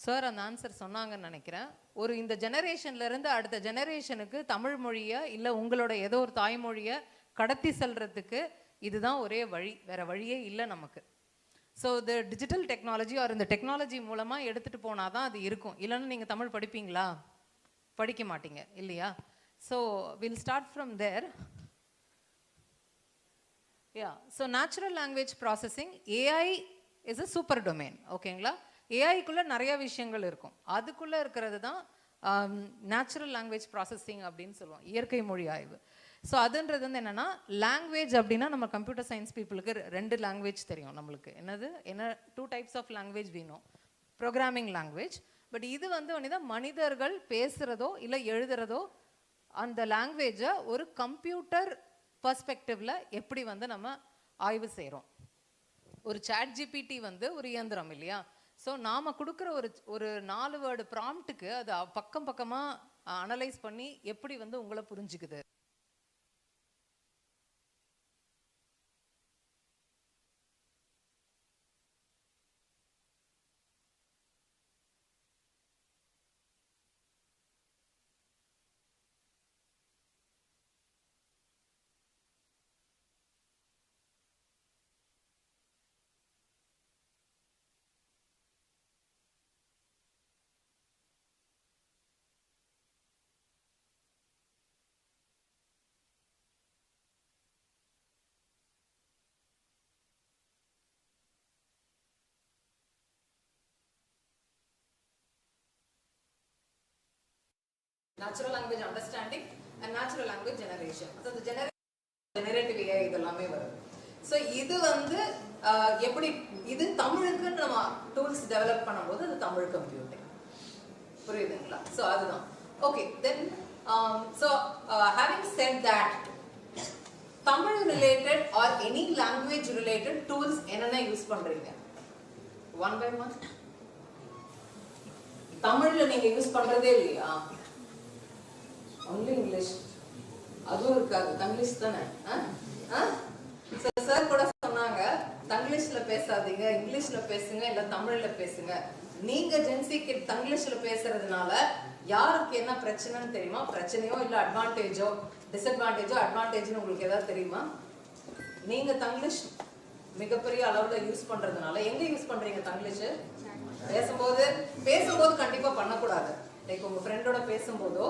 சார் அந்த ஆன்சர் சொன்னாங்கன்னு நினைக்கிறேன். ஒரு இந்த ஜெனரேஷன்லேருந்து அடுத்த ஜெனரேஷனுக்கு தமிழ் மொழியை இல்லை உங்களோட ஏதோ ஒரு தாய்மொழியை கடத்தி செல்றதுக்கு இதுதான் ஒரே வழி, வேற வழியே இல்லை நமக்கு. ஸோ இந்த டிஜிட்டல் டெக்னாலஜி ஒரு இந்த டெக்னாலஜி மூலமாக எடுத்துகிட்டு போனால் தான் அது இருக்கும். இல்லைன்னா நீங்கள் தமிழ் படிப்பீங்களா? படிக்க மாட்டீங்க இல்லையா? So will start from there. So natural language processing, AI is a super domain. ஓகேங்களா? ஏஐக்குள்ளே நிறைய விஷயங்கள் இருக்கும். அதுக்குள்ளே இருக்கிறது தான் நேச்சுரல் லாங்குவேஜ் ப்ராசஸிங் அப்படின்னு சொல்லுவோம், இயற்கை மொழி ஆய்வு. ஸோ அதுன்றது வந்து என்னென்னா, லாங்குவேஜ் அப்படின்னா நம்ம கம்ப்யூட்டர் சயின்ஸ் பீப்புளுக்கு 2 லாங்குவேஜ் தெரியும் நம்மளுக்கு. என்ன 2 டைப்ஸ் ஆஃப் லாங்குவேஜ் வேணும். ப்ரோக்ராமிங் லாங்குவேஜ், பட் இது வந்து மனிதர்கள் பேசுகிறதோ இல்லை எழுதுறதோ அந்த லாங்குவேஜை ஒரு கம்ப்யூட்டர் பர்ஸ்பெக்டிவில் எப்படி வந்து நம்ம ஆய்வு செய்கிறோம். ஒரு சாட் ஜிபிடி வந்து ஒரு இயந்திரம் இல்லையா? ஸோ நாம் கொடுக்குற ஒரு 4 வேர்டு ப்ராம்ப்ட்டுக்கு அது பக்கமாக அனலைஸ் பண்ணி எப்படி வந்து உங்களை புரிஞ்சுக்குது. Natural language understanding and natural language generation. So the generative AI இதெல்லாமே வருது. ஸோ இது வந்து எப்படி இது தமிழுக்கு நம்ம டூல்ஸ் டெவலப் பண்ணும்போது அது தமிழ் கம்ப்யூட்டிங். புரியுதுங்களா? ஸோ அதுதான். Okay, then so having said that, Tamil related or any language related tools என்னென்ன யூஸ் பண்றீங்க? One by one. தமிழ்ல நீங்க யூஸ் பண்றதே இல்லையா? Only English. அதுவும் இருக்காது, தங்கிலீஷ் தானே. சார் கூட சொன்னாங்க, தங்கிலீஷ்ல பேசாதீங்க, இங்கிலீஷ்ல பேசுங்க, இல்ல தமிழ்ல பேசுங்க. நீங்க ஜென்சிக்கு தங்கிலீஷ்ல பேசுறதுனால யாருக்கு என்ன பிரச்சனைன்னு தெரியுமா? பிரச்சனையோ இல்ல அட்வான்டேஜோ டிஸ்அட்வான்டேஜோ அட்வான்டேஜ்னு உங்களுக்கு ஏதாவது தெரியுமா? நீங்க தங்கிலீஷ் மிகப்பெரிய அளவுல யூஸ் பண்றதுனால எங்க யூஸ் பண்றீங்க தங்கிலீஷ்? பேசும்போது கண்டிப்பா பண்ணக்கூடாது. லைக் உங்க ஃப்ரெண்டோட பேசும்போதோ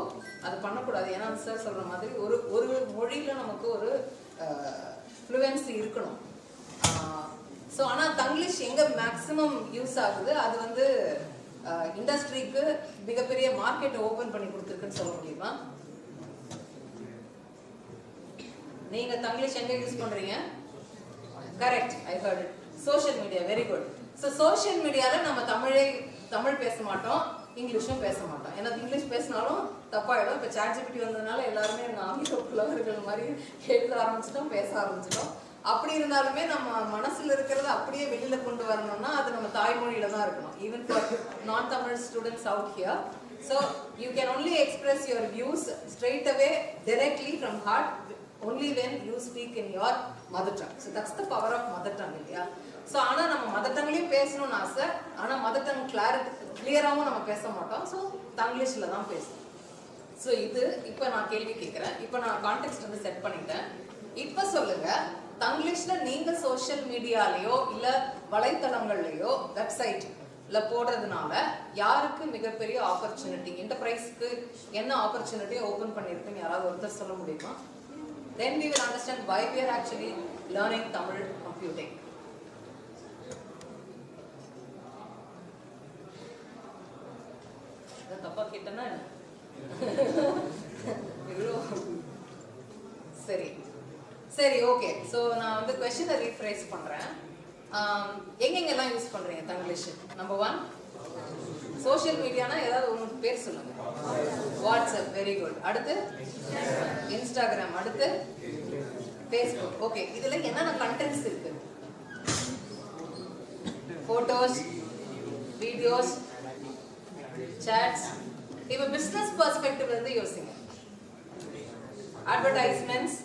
அது பண்ணக்கூடாது. ஏன்னா சார் சொல்ற மாதிரி ஒரு மொழியில நமக்கு ஒரு ஃப்ளூயன்சி இருக்கணும். ஸோ ஆனால் தங்கிலீஷ் எங்கே மேக்ஸிமம் யூஸ் ஆகுது? அது வந்து இண்டஸ்ட்ரிக்கு மிகப்பெரிய மார்க்கெட்டை ஓப்பன் பண்ணி கொடுத்துருக்குன்னு சொல்ல முடியுமா? நீங்க தங்கிலீஷ் எங்க யூஸ் பண்றீங்க? Correct, I heard it. Social media, very good. So social மீடியால நம்ம தமிழ் பேச மாட்டோம், இங்கிலீஷும் பேச மாட்டோம். ஏன்னா இங்கிலீஷ் பேசினாலும் தப்பாயிடும். இப்போ சாட் ஜிபிடி வந்ததுனால எல்லாருமே ஆங்கில புலவர்கள் மாதிரி எழுத ஆரம்பிச்சிட்டோம், பேச ஆரம்பிச்சிட்டோம். அப்படி இருந்தாலுமே நம்ம மனசுல இருக்கிறத அப்படியே வெளியில கொண்டு வரணும்னா அது நம்ம தாய்மொழியில தான் இருக்கணும். Even for non Tamil students out here. So you can only express your views straight away directly from heart only when you speak in your mother tongue. So that's the power of mother tongue இல்லையா? So ஆனால் நம்ம mother டங்லேயும் பேசணும்னு ஆசை, ஆனால் mother tongue கிளியராகவும் நம்ம பேச மாட்டோம். So தங்கிலீஷில் தான் பேசணும். ஸோ இது இப்போ நான் கேள்வி கேட்குறேன். இப்போ நான் கான்டெக்ஸ்ட் வந்து செட் பண்ணிட்டேன். இப்போ சொல்லுங்க, தங்கிலீஷில் நீங்கள் சோஷியல் மீடியாலேயோ இல்லை வலைத்தளங்கள்லையோ வெப்சைட்ல போடுறதுனால யாருக்கு மிகப்பெரிய ஆப்பர்ச்சுனிட்டி, என்டர்பிரைஸ்க்கு என்ன ஆப்பர்ச்சுனிட்டியை ஓப்பன் பண்ணியிருக்குன்னு யாராவது ஒருத்தர் சொல்ல முடியுமா? Then we will understand why we are actually learning Tamil computing. தப்பா கேட்டனா சரி சரி, ஓகே. ஸோ நான் வந்து கொஸ்டினை ரீஃப்ரேஸ் பண்றேன். எங்கெங்கெல்லாம் யூஸ் பண்றீங்க தங்கிலீஷ்? நம்பர் 1 சோஷியல் மீடியானா ஏதாவது உங்களுக்கு பேர் சொல்லுங்க. WhatsApp, very good. அடுத்து இன்ஸ்டாகிராம், அடுத்து ஃபேஸ்புக். ஓகே, இதுல என்னென்ன கண்டென்ட்ஸ் இருக்கு? Photos, videos, chats. இப்போ பிஸ்னஸ் பெர்ஸ்பெக்டிவ்ல இருந்து யோசிங்க. Advertisements,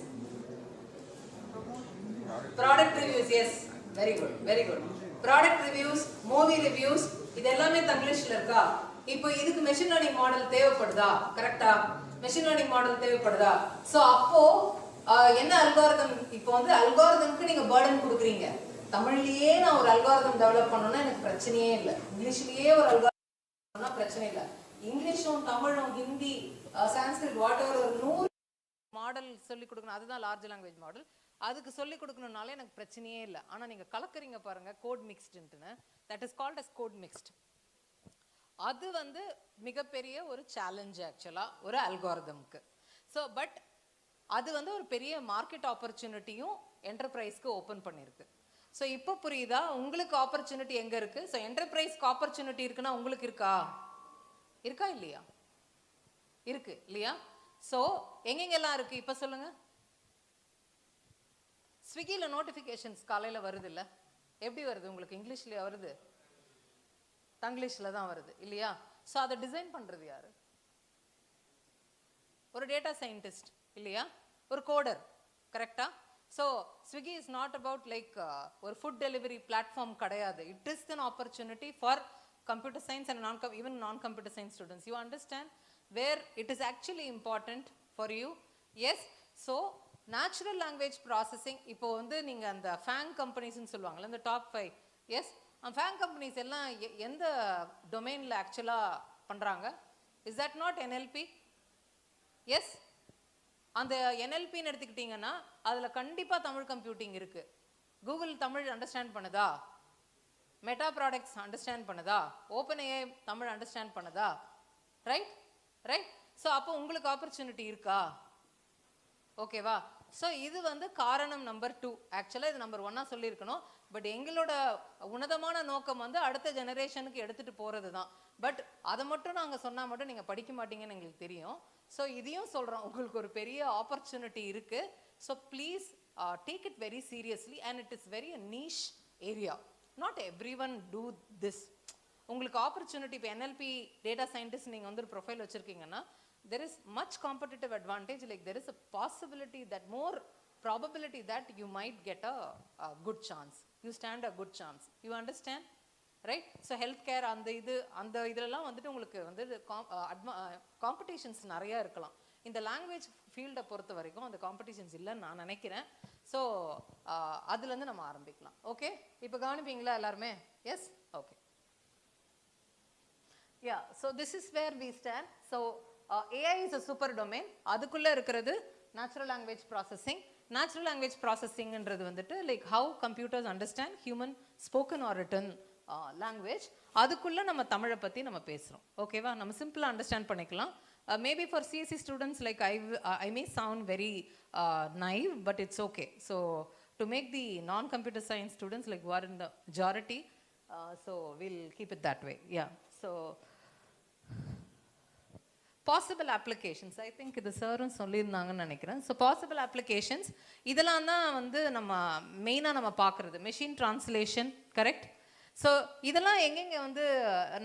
product reviews. Yes, very good, very good. Product reviews, movie reviews, இது எல்லாமே தங்கிலீஷ்ல இருக்கா? இப்போ இதுக்கு மெஷின் லேர்னிங் மாடல் தேவைப்படுதா? கரெக்டா? மெஷின் லேர்னிங் மாடல் தேவைப்படுதா? ஸோ அப்போ என்ன அல்காரிதம்? இப்போ வந்து அல்காரிதம்க்கு நீங்க பர்டன் கொடுக்குறீங்க. தமிழ்லயே நான் ஒரு அல்காரிதம் டெவலப் பண்ணணும்னா எனக்கு பிரச்சனையே இல்லை. இங்கிலீஷ்லயே ஒரு அல்காரிதம் பிரச்சனை இல்லை. இங்கிலீஷும் தமிழும் ஹிந்தி சான்ஸ்கிரிட் வாட் எவர் ஒரு 100 மாடல் சொல்லி கொடுக்கணும். அதுதான் லார்ஜ் லாங்குவேஜ் மாடல். அதுக்கு சொல்லி கொடுக்கணும்னாலே எனக்கு பிரச்சனையே இல்லை. ஆனா நீங்க கலக்குறீங்க பாருங்க, கோட் மிக்ஸ்டுன்னு. That is called as code mixed. அது வந்து மிகப்பெரிய ஒரு சேலஞ்ச் ஆக்சுவலா ஒரு அல்காரிதம்க்கு. ஸோ பட் அது வந்து ஒரு பெரிய மார்க்கெட் ஆப்பர்ச்சுனிட்டியும் என்டர்பிரைஸ்க்கு ஓப்பன் பண்ணியிருக்கு. ஸோ இப்போ புரியுதா உங்களுக்கு ஆப்பர்ச்சுனிட்டி எங்க இருக்கு? ஸோ என்டர்பிரைஸ்க்கு ஆப்பர்ச்சுனிட்டி இருக்குன்னா உங்களுக்கு இருக்கா? இருக்கா இல்லையா? இருக்கு இல்லையா? ஸோ எங்கெங்கெல்லாம் இருக்கு இப்போ சொல்லுங்க. ஸ்விக்கியில நோட்டிஃபிகேஷன்ஸ் காலையில் வருது இல்லை? எப்படி வருது உங்களுக்கு? இங்கிலீஷ்லயா வருது? தங்கிலீஷ்ல தான் வருது இல்லையா? ஸோ அதை டிசைன் பண்றது யாரு? ஒரு டேட்டா சயின்டிஸ்ட் இல்லையா? ஒரு கோடர். கரெக்டா? So Swiggy is not about like ஒரு ஃபுட் டெலிவரி பிளாட்ஃபார்ம் கிடையாது. It is an opportunity for computer science and even non-computer science students. You understand where it is actually important for you? Yes. So natural language processing, இப்போ வந்து நீங்க அந்த FAANG கம்பெனிஸ்ன்னு சொல்லுவாங்கல்ல, இந்த top 5. S, FAANG companies எல்லாம் எந்த டொமைன்ல ஆக்சுவலா பண்றாங்க? Is that not NLP? Yes, அந்த NLPன்னு எடுத்துக்கிட்டீங்கன்னா அதுல கண்டிப்பா தமிழ் கம்ப்யூட்டிங் இருக்கு. கூகுள் தமிழ் அண்டர்ஸ்டாண்ட் பண்ணுதா? மெட்டா ப்ராடக்ட்ஸ் அண்டர்ஸ்டாண்ட் பண்ணுதா? ஓப்பன் ஏஐ தமிழ் அண்டர்ஸ்டாண்ட் பண்ணுதா? Right, right. ஸோ அப்போ உங்களுக்கு ஆப்பர்ச்சுனிட்டி இருக்கா? ஓகேவா? ஸோ இது வந்து காரணம் நம்பர் 2. ஆக்சுவலாக இது நம்பர் 1 சொல்லியிருக்கணும். பட் எங்களோட உன்னதமான நோக்கம் வந்து அடுத்த ஜெனரேஷனுக்கு எடுத்துட்டு போறது தான். பட் அதை மட்டும் நாங்கள் சொன்னால் மட்டும் நீங்கள் படிக்க மாட்டீங்கன்னு எங்களுக்கு தெரியும். ஸோ இதையும் சொல்கிறோம், உங்களுக்கு ஒரு பெரிய ஆப்பர்ச்சுனிட்டி இருக்கு. So please take it very seriously and it is very niche area. Not every one do this. உங்களுக்கு ஆப்பர்ச்சுனிட்டி இப்போ NLP டேட்டா சயின்டிஸ்ட் நீங்கள் வந்து ஒரு profile வச்சுருக்கீங்கன்னா there is much competitive advantage, like there is a possibility that more probability that you might get a good chance. You stand a good chance. You understand? Right? So healthcare அந்த இதெல்லாம் வந்துட்டு உங்களுக்கு வந்து competitions நிறைய இருக்கலாம். இந்த language ஃபீல்டை பொறுத்த வரைக்கும் அந்த காம்படிஷன்ஸ் இல்லைன்னு நான் நினைக்கிறேன். ஸோ அதுலேருந்து நம்ம ஆரம்பிக்கலாம். ஓகே, இப்போ கவனிப்பீங்களா எல்லாருமே? Yes, okay. Yeah, so this is where we stand. So AI is a super domain. அதுக்குள்ளே இருக்கிறது natural language processing. Natural language ப்ராசஸிங்ன்றது வந்துட்டு like how computers understand human spoken or written language. அதுக்குள்ளே நம்ம தமிழை பற்றி நம்ம பேசுகிறோம். ஓகேவா? நம்ம சிம்பிளாக அண்டர்ஸ்டாண்ட் பண்ணிக்கலாம். Maybe for CSE students, like I may sound very naive, but it's okay. So to make the non-computer science students like who are in the majority, so we'll keep it that way. Yeah. So possible applications, I think இது சாரும் சொல்லியிருந்தாங்கன்னு நினைக்கிறேன். So possible applications இதெல்லாம் தான் வந்து நம்ம மெயினாக நம்ம பார்க்குறது. Machine translation, correct? ஸோ இதெல்லாம் எங்கெங்கே வந்து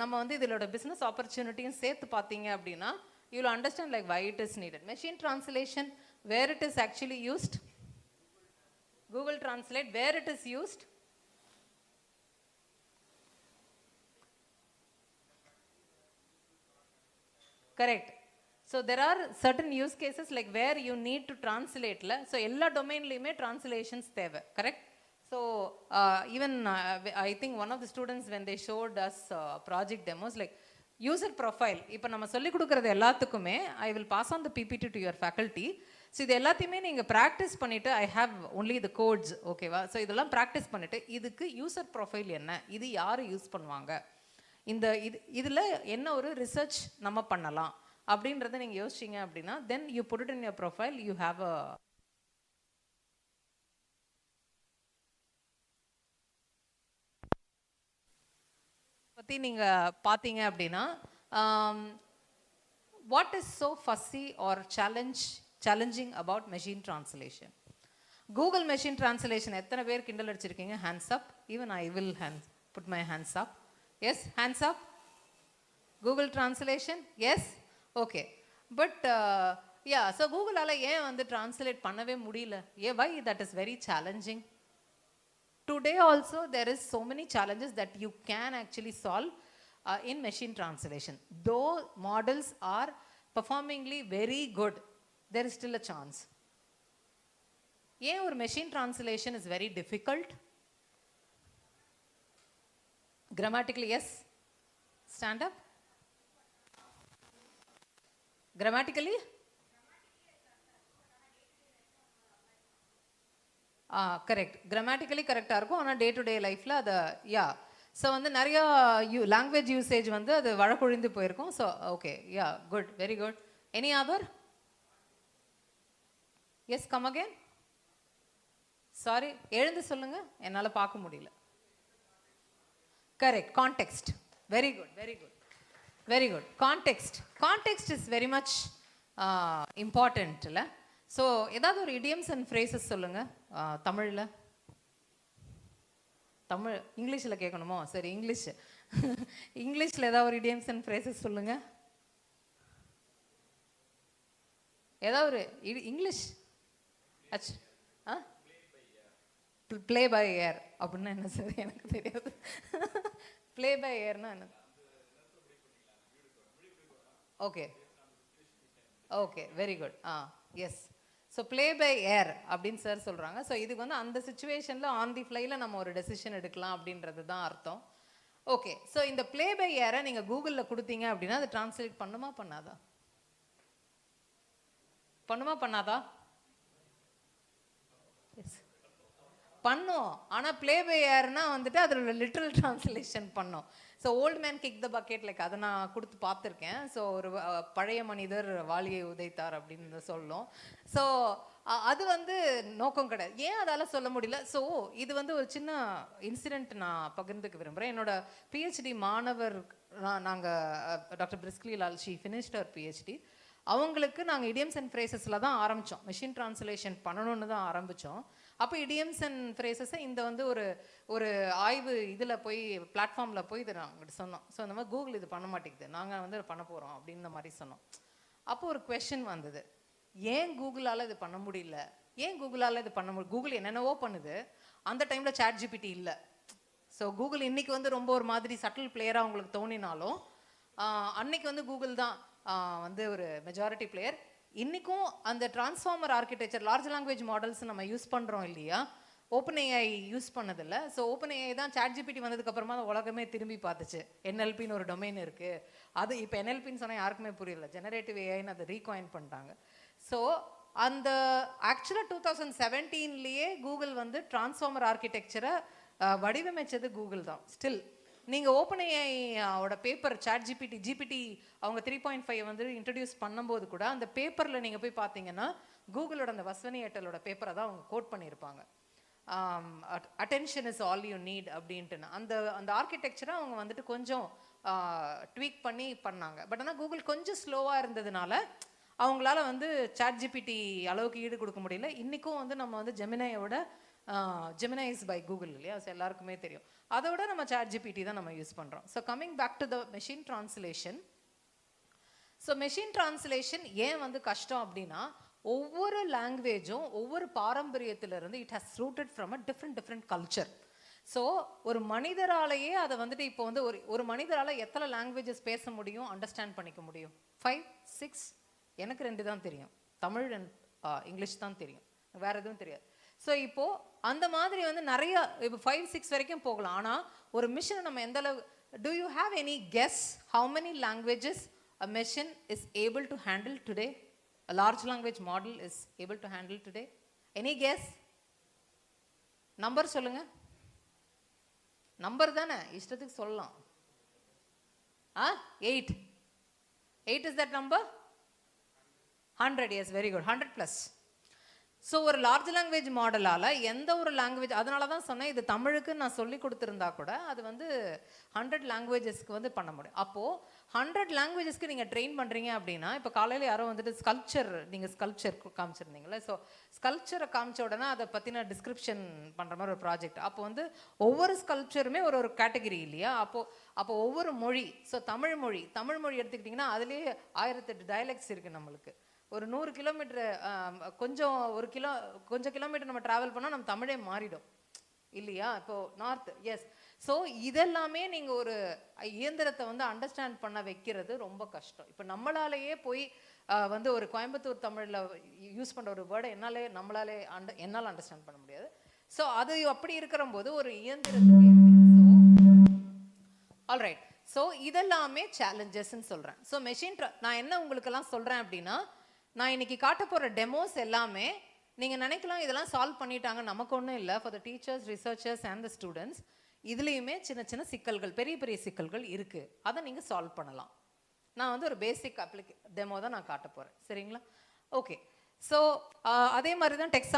நம்ம வந்து இதோட பிஸ்னஸ் ஆப்பர்ச்சுனிட்டியும் சேர்த்து பார்த்தீங்க அப்படின்னா you will understand like why it is needed. Machine translation, where it is actually used? Google Translate, where it is used? Correct. So there are certain use cases like where you need to translate la. So ella domain liyume translations theva, correct? So even I think one of the students when they showed us project demos like user profile, இப்போ நம்ம சொல்லிக் கொடுக்குறது எல்லாத்துக்குமே I will pass on the PPT to your faculty. So இது எல்லாத்தையுமே நீங்கள் practice பண்ணிவிட்டு I have only the codes, ஓகேவா? ஸோ இதெல்லாம் ப்ராக்டிஸ் பண்ணிவிட்டு இதுக்கு யூசர் ப்ரொஃபைல் என்ன, இது யார் யூஸ் பண்ணுவாங்க, இதில் என்ன ஒரு ரிசர்ச் நம்ம பண்ணலாம் அப்படின்றத நீங்கள் யோசிச்சிங்க அப்படின்னா then you put it in your profile, you have a பற்றி நீங்கள் பார்த்தீங்க அப்படின்னா what is so fuzzy or challenging about machine translation? Google machine translation எத்தனை பேர் கிண்டல் அடிச்சிருக்கீங்க? Hands up. Even I will put my hands up. Yes, hands up. Google translation, yes, okay. But yeah, so Google ala ஏன் வந்து translate பண்ணவே முடியல? Why that is very challenging? Today also there is so many challenges that you can actually solve in machine translation. Though models are performingly very good, there is still a chance. ஏன் ஒரு machine translation is very difficult? Grammatically, yes. Stand up. Grammatically? Correct. Grammatically correct-ஆ இருக்கும். ஆனால் day to day லைஃப்பில் அதை so வந்து நிறையா language usage வந்து அது வழக்கொழிந்து போயிருக்கும். So okay, good, very good. Any other? Yes, come again. Sorry, எழுந்து சொல்லுங்க, என்னால் பார்க்க முடியல. Correct, context. Very good, very good. Very good. Context is very much important, இல்லை? ஸோ ஏதாவது ஒரு idioms and phrases சொல்லுங்க தமிழில். தமிழ் இங்கிலீஷில் கேட்கணுமோ? சரி, இங்கிலீஷில் ஏதாவது ஒரு idioms and phrases சொல்லுங்க. ஏதாவது ஒரு இங்கிலீஷ். ப்ளே பை ஏர் அப்படின்னா என்ன சார்? எனக்கு தெரியாது. ப்ளே பை ஏர்னா என்ன? Okay okay, very good. Yes. So play by ear அப்படின்னு சார் சொல்கிறாங்க. ஸோ இதுக்கு வந்து அந்த சுச்சுவேஷனில் ஆன் தி ஃப்ளைல நம்ம ஒரு டெசிஷன் எடுக்கலாம் அப்படின்றது தான் அர்த்தம். ஓகே, ஸோ இந்த ப்ளே பை ஏரை நீங்கள் கூகுளில் கொடுத்தீங்க அப்படின்னா அது டிரான்ஸ்லேட் பண்ணுமா பண்ணாதா? எஸ், பண்ணும். ஆனால் ப்ளே பை ஏர்னா வந்துட்டு அதில் லிட்ரல் டிரான்ஸ்லேஷன் பண்ணும். So old man kick the bucket, like அதை நான் கொடுத்து பார்த்துருக்கேன். ஸோ ஒரு பழைய மனிதர் வாளியை உதைத்தார் அப்படின்னு சொல்லும். ஸோ அது வந்து நோக்கம் கிடையாது. ஏன் அதால் சொல்ல முடியல? ஸோ இது வந்து ஒரு சின்ன இன்சிடெண்ட் நான் பகிர்ந்துக்க விரும்புகிறேன். என்னோட பிஹெச்டி மாணவர் நாங்கள் doctor Priscilla Lal, she finished her PhD. அவங்களுக்கு நாங்கள் idioms and phrasesல தான் ஆரம்பித்தோம். மெஷின் ட்ரான்ஸ்லேஷன் பண்ணணும்னு தான் ஆரம்பித்தோம். அப்போ idioms and phrases இந்த வந்து ஒரு ஆய்வு இதில் போய் பிளாட்ஃபார்மில் போய் இதை நாங்கள் சொன்னோம். ஸோ இந்த மாதிரி கூகுள் இது பண்ண மாட்டேங்குது, நாங்கள் வந்து பண்ண போகிறோம் அப்படின்ற மாதிரி சொன்னோம். அப்போ ஒரு கொஷின் வந்தது, ஏன் கூகுளால் இது பண்ண முடியல? கூகுள் என்னென்னவோ பண்ணுது. அந்த டைமில் ChatGPT இல்லை. ஸோ கூகுள் இன்றைக்கி வந்து ரொம்ப ஒரு மாதிரி சட்டில் பிளேயராக உங்களுக்கு தோணினாலும் அன்னைக்கு வந்து கூகுள் தான் வந்து ஒரு மெஜாரிட்டி பிளேயர். இன்றைக்கும் அந்த transformer architecture, large language models நம்ம யூஸ் பண்ணுறோம் இல்லையா? ஓப்பன் ஏஐ யூஸ் பண்ணதில்லை. ஸோ ஓப்பன் ஏஐ தான் ChatGPT வந்ததுக்கப்புறமா அந்த உலகமே திரும்பி பார்த்துச்சு. NLPன்னு ஒரு டொமைன் இருக்குது. அது இப்போ NLPன்னு சொன்னால் யாருக்குமே புரியல, ஜெனரேட்டிவ் ஏஐன்னு அதை ரீகாயின் பண்ணிட்டாங்க. ஸோ அந்த ஆக்சுவலாக 2017லேயே கூகுள் வந்து டிரான்ஸ்ஃபார்மர் ஆர்கிடெக்சரை வடிவமைச்சது கூகுள் தான். ஸ்டில் நீங்கள் ஓப்பன் ஏஐயோட பேப்பர் ஜிபிடி அவங்க 3.5 வந்து இன்ட்ரடியூஸ் பண்ணும்போது கூட அந்த பேப்பரில் நீங்கள் போய் பார்த்தீங்கன்னா கூகுளோட அந்த வஸ்வனி ஏட்டலோட பேப்பரை தான் அவங்க கோட் பண்ணியிருப்பாங்க. Attention is all you NEET அப்படின்ட்டு. அந்த ஆர்கிடெக்சரை அவங்க வந்துட்டு கொஞ்சம் ட்வீக் பண்ணாங்க. பட் ஆனால் கூகுள் கொஞ்சம் ஸ்லோவாக இருந்ததுனால அவங்களால வந்து ChatGPT அளவுக்கு ஈடு கொடுக்க முடியல. இன்றைக்கும் வந்து நம்ம வந்து ஜெமினை இஸ் பை கூகுள் இல்லையா? ஸோ எல்லாருக்குமே தெரியும். அதோட நம்ம ChatGPT தான் நம்ம யூஸ் பண்ணுறோம். So coming back to the machine translation. So machine translation ஏன் வந்து கஷ்டம் அப்படின்னா, ஒவ்வொரு லாங்குவேஜும் ஒவ்வொரு பாரம்பரியத்திலிருந்து it has rooted from a different culture. So ஒரு மனிதராலேயே அதை வந்துட்டு இப்போ வந்து ஒரு மனிதரால் எத்தனை லாங்குவேஜஸ் பேச முடியும், அண்டர்ஸ்டாண்ட் பண்ணிக்க முடியும்? 5, 6. எனக்கு 2 தான் தெரியும், தமிழ் அண்ட் இங்கிலீஷ் தான் தெரியும், வேறு எதுவும் தெரியாது. ஸோ இப்போது அந்த மாதிரி வந்து நிறைய இப்போ 5, 6 வரைக்கும் போகலாம். ஆனால் ஒரு மிஷினை நம்ம எந்த அளவு, do you have any guess how many languages a machine is able to handle today? A large language model is able to handle today? Any guess? Number சொல்லுங்க. நம்பர் தானே, இஷ்டத்துக்கு சொல்லலாம். 8 is that number? 100, yes, very good, 100+. So ஒரு large language மாடலால் எந்த ஒரு language, அதனால தான் சொன்னேன் இது தமிழுக்கு நான் சொல்லி கொடுத்துருந்தா கூட அது வந்து 100 லாங்குவேஜஸ்க்கு வந்து பண்ண முடியும். அப்போது 100 லாங்குவேஜஸ்க்கு நீங்கள் ட்ரெயின் பண்ணுறீங்க அப்படின்னா, இப்போ காலையில் யாரோ வந்துட்டு ஸ்கல்ப்சர் காமிச்சிருந்தீங்களே, ஸோ ஸ்கல்ப்சரை காமிச்ச உடனே அதை பற்றின டிஸ்கிரிப்ஷன் பண்ணுற மாதிரி ஒரு ப்ராஜெக்ட். அப்போ வந்து ஒவ்வொரு ஸ்கல்ப்சருமே ஒரு கேட்டகரி இல்லையா? அப்போ ஒவ்வொரு மொழி, ஸோ தமிழ் மொழி எடுத்துக்கிட்டிங்கன்னா அதுலேயே 1008 டயலெக்ட்ஸ் இருக்குது நம்மளுக்கு. ஒரு 100 கிலோமீட்டர் கொஞ்சம் கிலோமீட்டர் நம்ம ட்ராவல் பண்ணால் நம்ம தமிழே மாறிடும் இல்லையா? இப்போ நார்த், எஸ். ஸோ இதெல்லாமே நீங்கள் ஒரு இயந்திரத்தை வந்து அண்டர்ஸ்டாண்ட் பண்ண வைக்கிறது ரொம்ப கஷ்டம். இப்போ நம்மளாலேயே போய் வந்து ஒரு கோயம்புத்தூர் தமிழில் யூஸ் பண்ணுற ஒரு வேர்டை என்னால் அண்டர்ஸ்டாண்ட் பண்ண முடியாது. ஸோ அது அப்படி இருக்கிற போது ஒரு இயந்திரத்துக்கு ஆல்ரைட். ஸோ இதெல்லாமே சேலஞ்சஸ்ன்னு சொல்கிறேன். ஸோ நான் என்ன உங்களுக்கெல்லாம் சொல்கிறேன் அப்படின்னா, நான் இன்னைக்கு காட்ட போகிற டெமோஸ் எல்லாமே நீங்கள் நினைக்கலாம் இதெல்லாம் சால்வ் பண்ணிட்டாங்க, நமக்கு ஒன்றும் இல்லை. For the teachers, researchers and the students இதுலேயுமே சின்ன சின்ன சிக்கல்கள், பெரிய பெரிய சிக்கல்கள் இருக்குது. அதை நீங்கள் சால்வ் பண்ணலாம். நான் வந்து ஒரு பேசிக் டெமோ தான் நான் காட்ட போகிறேன், சரிங்களா? ஓகே. ஸோ அதே மாதிரி தான் டெக்ஸ்ட்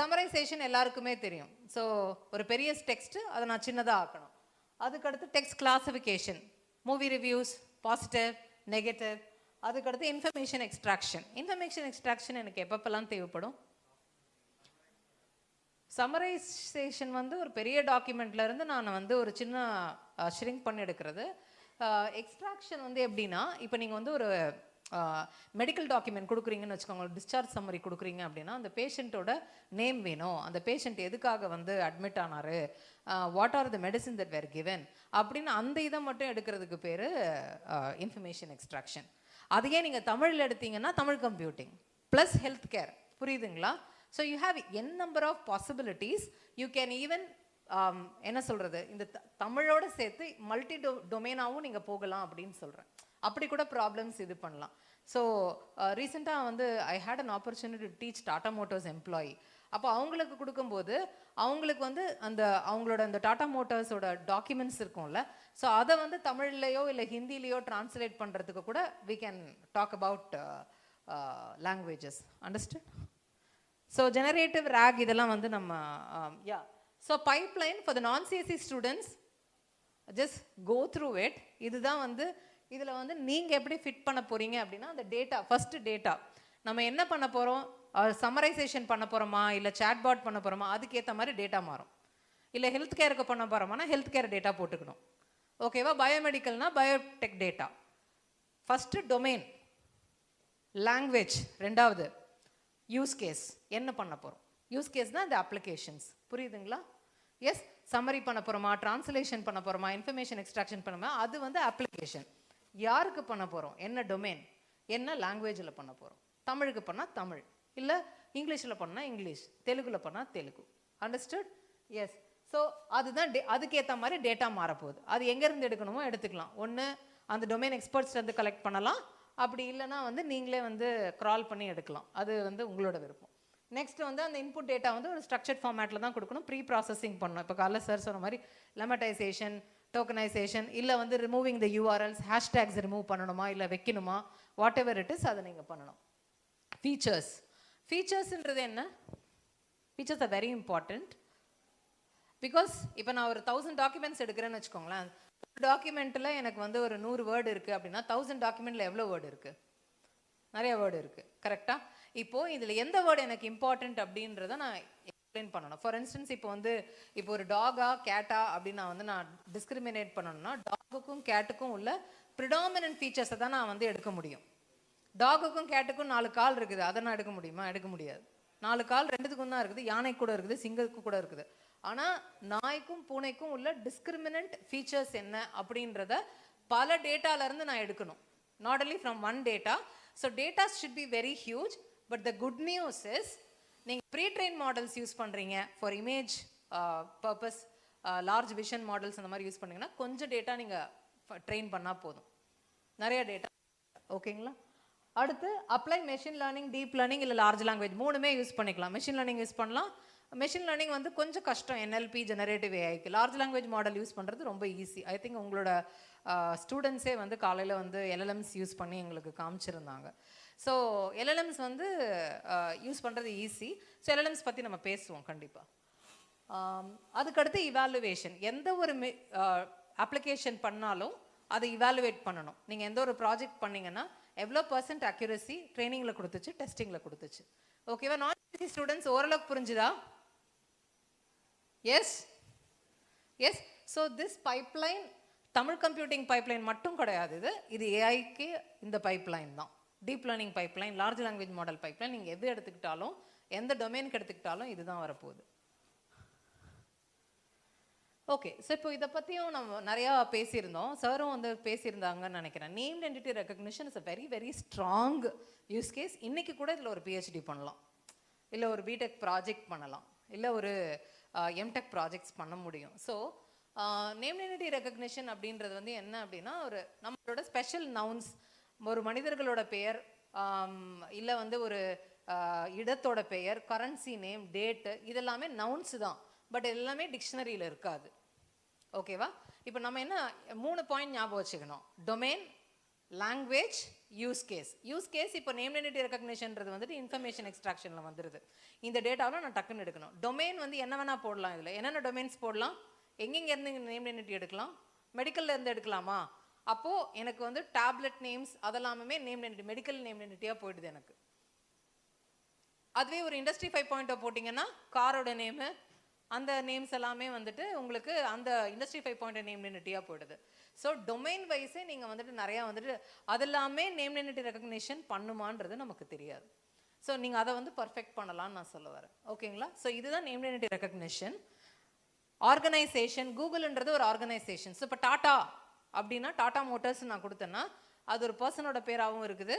சம்மரைசேஷன் எல்லாருக்குமே தெரியும். ஸோ ஒரு பெரிய டெக்ஸ்ட்டு அதை நான் சின்னதாக ஆக்கணும். அதுக்கடுத்து text classification, movie reviews, positive, negative. அதுக்கடுத்து இன்ஃபர்மேஷன் எக்ஸ்ட்ராக்ஷன் எனக்கு எப்பப்பெல்லாம் தேவைப்படும்? சம்மரைசேஷன் வந்து ஒரு பெரிய டாக்குமெண்ட்லேருந்து நான் வந்து ஒரு சின்ன ஷ்ரிங்க் பண்ணி எடுக்கிறது. எக்ஸ்ட்ராக்ஷன் வந்து எப்படின்னா, இப்போ நீங்கள் வந்து ஒரு மெடிக்கல் டாக்குமெண்ட் கொடுக்குறீங்கன்னு வச்சுக்கோங்க, டிஸ்சார்ஜ் சம்மரி கொடுக்குறீங்க அப்படின்னா அந்த பேஷண்ட்டோட நேம் வேணும், அந்த பேஷண்ட் எதுக்காக வந்து அட்மிட் ஆனார், what are the medicine that were given அப்படின்னு அந்த இதை மட்டும் எடுக்கிறதுக்கு பேர் இன்ஃபர்மேஷன் எக்ஸ்ட்ராக்ஷன். அதையே நீங்கள் தமிழில் எடுத்தீங்கன்னா Tamil computing plus health care, புரியுதுங்களா? So you have an number of possibilities. You can even என்ன சொல்கிறது, இந்த தமிழோட சேர்த்து மல்டி டொமைனாகவும் நீங்கள் போகலாம் அப்படின்னு சொல்கிறேன். அப்படி கூட ப்ராப்ளம்ஸ் இது பண்ணலாம். ஸோ ரீசெண்டாக வந்து I had an opportunity to teach Tata Motors employee. அப்போ அவங்களுக்கு கொடுக்கும்போது அவங்களுக்கு வந்து அவங்களோட அந்த டாடா மோட்டார்ஸோட டாக்குமெண்ட்ஸ் இருக்கும்ல, ஸோ அதை வந்து தமிழ்லையோ இல்லை ஹிந்திலேயோ டிரான்ஸ்லேட் பண்ணுறதுக்கு கூட we can talk about languages. Understand? So generative RAG இதெல்லாம் வந்து நம்ம yeah. So pipeline for the non CSC students, just go through it. இதுதான் வந்து இதில் வந்து நீங்கள் எப்படி ஃபிட் பண்ண போகிறீங்க அப்படின்னா, அந்த டேட்டா, ஃபஸ்ட்டு டேட்டா நம்ம என்ன பண்ண போகிறோம், சம்மரைசேஷன் பண்ண போகிறோமா இல்லை சேட்பாட் பண்ண போகிறோமா, அதுக்கேற்ற மாதிரி டேட்டா மாறும். இல்லை ஹெல்த் கேருக்கு பண்ண போகிறோமானா ஹெல்த் கேர் டேட்டா போட்டுக்கணும், ஓகேவா? பயோமெடிக்கல்னா biotech data. First domain, language ரெண்டாவது, யூஸ் கேஸ் என்ன பண்ண போகிறோம். யூஸ் கேஸ் தான் இந்த அப்ளிகேஷன்ஸ், புரியுதுங்களா? எஸ். சம்மரி பண்ண போகிறோமா, டிரான்ஸ்லேஷன் பண்ண போகிறோமா, இன்ஃபர்மேஷன் எக்ஸ்ட்ராக்ஷன் பண்ணோமா, அது வந்து அப்ளிகேஷன். யாருக்கு பண்ண போகிறோம், என்ன டொமைன், என்ன லாங்குவேஜில் பண்ண போகிறோம். தமிழுக்கு பண்ணால் தமிழ், இல்லை இங்கிலீஷில் பண்ணால் இங்கிலீஷ், தெலுங்குல பண்ணால் தெலுங்கு. அண்டர்ஸ்டுட்? எஸ். ஸோ அதுதான் அதுக்கேற்ற மாதிரி டேட்டா மாறப்போகுது. அது எங்கேருந்து எடுக்கணுமோ எடுத்துக்கலாம். ஒன்று அந்த டொமைன் எக்ஸ்பர்ட்ஸ்லேருந்து கலெக்ட் பண்ணலாம், அப்படி இல்லைனா வந்து நீங்களே வந்து க்ரால் பண்ணி எடுக்கலாம். அது வந்து உங்களோட விருப்பம். நெக்ஸ்ட் வந்து அந்த இன்புட் டேட்டா வந்து ஒரு ஸ்ட்ரக்சர்ட் ஃபார்மேட்டில் தான் கொடுக்கணும், ப்ரீ ப்ராசஸிங் பண்ணணும். இப்போ காலைல சார் சொன்ன மாதிரி லெமட்டைசேஷன், டோக்கனைசேஷன், இல்லை வந்து ரிமூவிங் த யூஆர்எல்ஸ், ஹேஷ்டேக்ஸ் ரிமூவ் பண்ணணுமா இல்லை வைக்கணுமா, வாட் எவர் இட் இஸ் அதை நீங்கள் பண்ணணும். ஃபீச்சர்ஸ்ன்றது என்ன? Features are very important. Because இப்போ நான் ஒரு 1000 டாக்குமெண்ட்ஸ் எடுக்கிறேன்னு வச்சுக்கோங்களேன், டாக்குமெண்ட்டில் எனக்கு வந்து ஒரு 100 வேர்டு இருக்குது அப்படின்னா 1000 டாக்குமெண்ட்டில் எவ்வளோ வேர்டு இருக்குது? நிறைய வேர்டு இருக்குது, கரெக்டாக? இப்போது இதில் எந்த வேர்டு எனக்கு இம்பார்ட்டண்ட் அப்படின்றத நான் எக்ஸ்பிளைன் பண்ணணும். ஃபார் இன்ஸ்டன்ஸ் இப்போ ஒரு டாகா கேட்டா அப்படின்னு நான் வந்து நான் டிஸ்கிரிமினேட் பண்ணணும்னா டாகுக்கும் கேட்டுக்கும் உள்ள ப்ரிடாமினன்ட் ஃபீச்சர்ஸை தான் நான் வந்து எடுக்க முடியும். டாகுக்கும் கேட்டுக்கும் 4 கால் இருக்குது, அதை நான் எடுக்க முடியுமா? எடுக்க முடியாது. 4 கால் ரெண்டுத்துக்கும் தான் இருக்குது, யானை கூட இருக்குது, சிங்கத்துக்கும் கூட இருக்குது. ஆனால் நாய்க்கும் பூனைக்கும் உள்ள டிஸ்கிரிமினன்ட் ஃபீச்சர்ஸ் என்ன அப்படின்றத பல டேட்டாலேருந்து நான் எடுக்கணும், not only from one data. So datas should be very huge. But the good news is, நீங்கள் ப்ரீ ட்ரெயின் மாடல்ஸ் யூஸ் பண்ணுறீங்க for image purpose, large vision models அந்த மாதிரி யூஸ் பண்ணிங்கன்னா கொஞ்சம் டேட்டா நீங்கள் ட்ரெயின் பண்ணால் போதும், நிறைய டேட்டா, ஓகேங்களா? அடுத்து apply machine learning, deep learning இல்லை லார்ஜ் லாங்குவேஜ், மூணுமே யூஸ் பண்ணிக்கலாம். மெஷின் லேர்னிங் யூஸ் பண்ணலாம், மெஷின் லேர்னிங் வந்து கொஞ்சம் கஷ்டம். NLP ஜெனரேட்டிவ் ஏஐக்கு லார்ஜ் லாங்குவேஜ் மாடல் யூஸ் பண்ணுறது ரொம்ப ஈஸி. ஐ திங்க் உங்களோட ஸ்டூடெண்ட்ஸே வந்து காலையில் வந்து LLMs யூஸ் பண்ணி எங்களுக்கு காமிச்சிருந்தாங்க. ஸோ LLMs வந்து யூஸ் பண்ணுறது ஈஸி. ஸோ LLMs பற்றி நம்ம பேசுவோம் கண்டிப்பாக. அதுக்கடுத்து இவாலுவேஷன். எந்த ஒரு அப்ளிகேஷன் பண்ணாலும் அதை இவாலுவேட் பண்ணணும். நீங்கள் எந்த ஒரு ப்ராஜெக்ட் பண்ணிங்கன்னா எவ்வளோ % அக்யூரசி ட்ரைனிங்கில் கொடுத்துச்சு, டெஸ்டிங்கில் கொடுத்துச்சு. ஓகேவா? நான் CSE ஸ்டூடெண்ட்ஸ் ஓரளவுக்கு புரிஞ்சுதா? எஸ் எஸ். So this pipeline Tamil computing pipeline மட்டும் கிடையாது. இது ஏஐக்கு இந்த பைப்லைன் தான். Deep learning pipeline, large language model pipeline, நீங்கள் எது எடுத்துக்கிட்டாலும் எந்த டொமைனுக்கு எடுத்துக்கிட்டாலும் இதுதான் வரப்போகுது. ஓகே. ஸோ இப்போ இதை பற்றியும் நம்ம நிறையா பேசியிருந்தோம். சாரும் வந்து பேசியிருந்தாங்கன்னு நினைக்கிறேன். Named entity recognition is a very very strong use case. இன்றைக்கி கூட இதில் ஒரு PhD பண்ணலாம், இல்லை ஒரு பிடெக் ப்ராஜெக்ட் பண்ணலாம், இல்லை ஒரு எம்டெக் ப்ராஜெக்ட்ஸ் பண்ண முடியும். ஸோ நேம் என்டிட்டி ரெக்கக்னிஷன் அப்படின்றது வந்து என்ன அப்படின்னா, ஒரு நம்மளோட ஸ்பெஷல் நவுன்ஸ், ஒரு மனிதர்களோட பெயர், இல்லை வந்து ஒரு இடத்தோட பெயர், கரன்சி நேம், டேட்டு, இதெல்லாமே நவுன்ஸ் தான். பட் எல்லாமே டிக்ஷனரியில் இருக்காது. ஓகேவா? இப்போ நம்ம என்ன 3 பாயிண்ட் ஞாபகம் வச்சுக்கணும். Domain, language, use case. Use case இப்போ நேம் என்டிட்டி ரெக்கக்னிஷன்றது வந்துட்டு இன்ஃபர்மேஷன் எக்ஸ்ட்ராக்ஷனில் வந்துடுது. இந்த டேட்டாவில் நான் டக்குன்னு எடுக்கணும். டொமைன் வந்து என்ன வேணால் போடலாம். இதில் என்னென்ன டொமைன்ஸ் போடலாம்? எங்கெங்கேருந்து நேம் என்டிட்டி எடுக்கலாம்? மெடிக்கல்லேருந்து எடுக்கலாமா? அப்போது எனக்கு வந்து டேப்லெட் நேம்ஸ் அதெல்லாமே நேம் என்டிட்டி, மெடிக்கல் நேம் என்டிட்டியாக போயிடுது எனக்கு. அதுவே ஒரு இண்டஸ்ட்ரி 5.0 போட்டிங்கன்னா காரோட நேமு, அந்த நேம்ஸ் எல்லாமே வந்துட்டு உங்களுக்கு அந்த இண்டஸ்ட்ரி 5.0 நேம் என்டிட்டியாக போயிடுது. ஸோ டொமைன் வைஸே நீங்கள் வந்துட்டு நிறையா வந்துட்டு அதெல்லாமே நேம் என்டிட்டி ரெக்கக்னிஷன் பண்ணுமான்றது நமக்கு தெரியாது. ஸோ நீங்கள் அதை வந்து பர்ஃபெக்ட் பண்ணலான்னு நான் சொல்ல வரேன். ஓகேங்களா? ஸோ இதுதான் நேம் என்டிட்டி ரெக்கக்னிஷன். ஆர்கனைசேஷன், கூகுள்ன்றது ஒரு ஆர்கனைசேஷன். ஸோ இப்போ டாட்டா அப்படின்னா டாட்டா மோட்டர்ஸ் நான் கொடுத்தேன்னா அது ஒரு பர்சனோட பேராகவும் இருக்குது.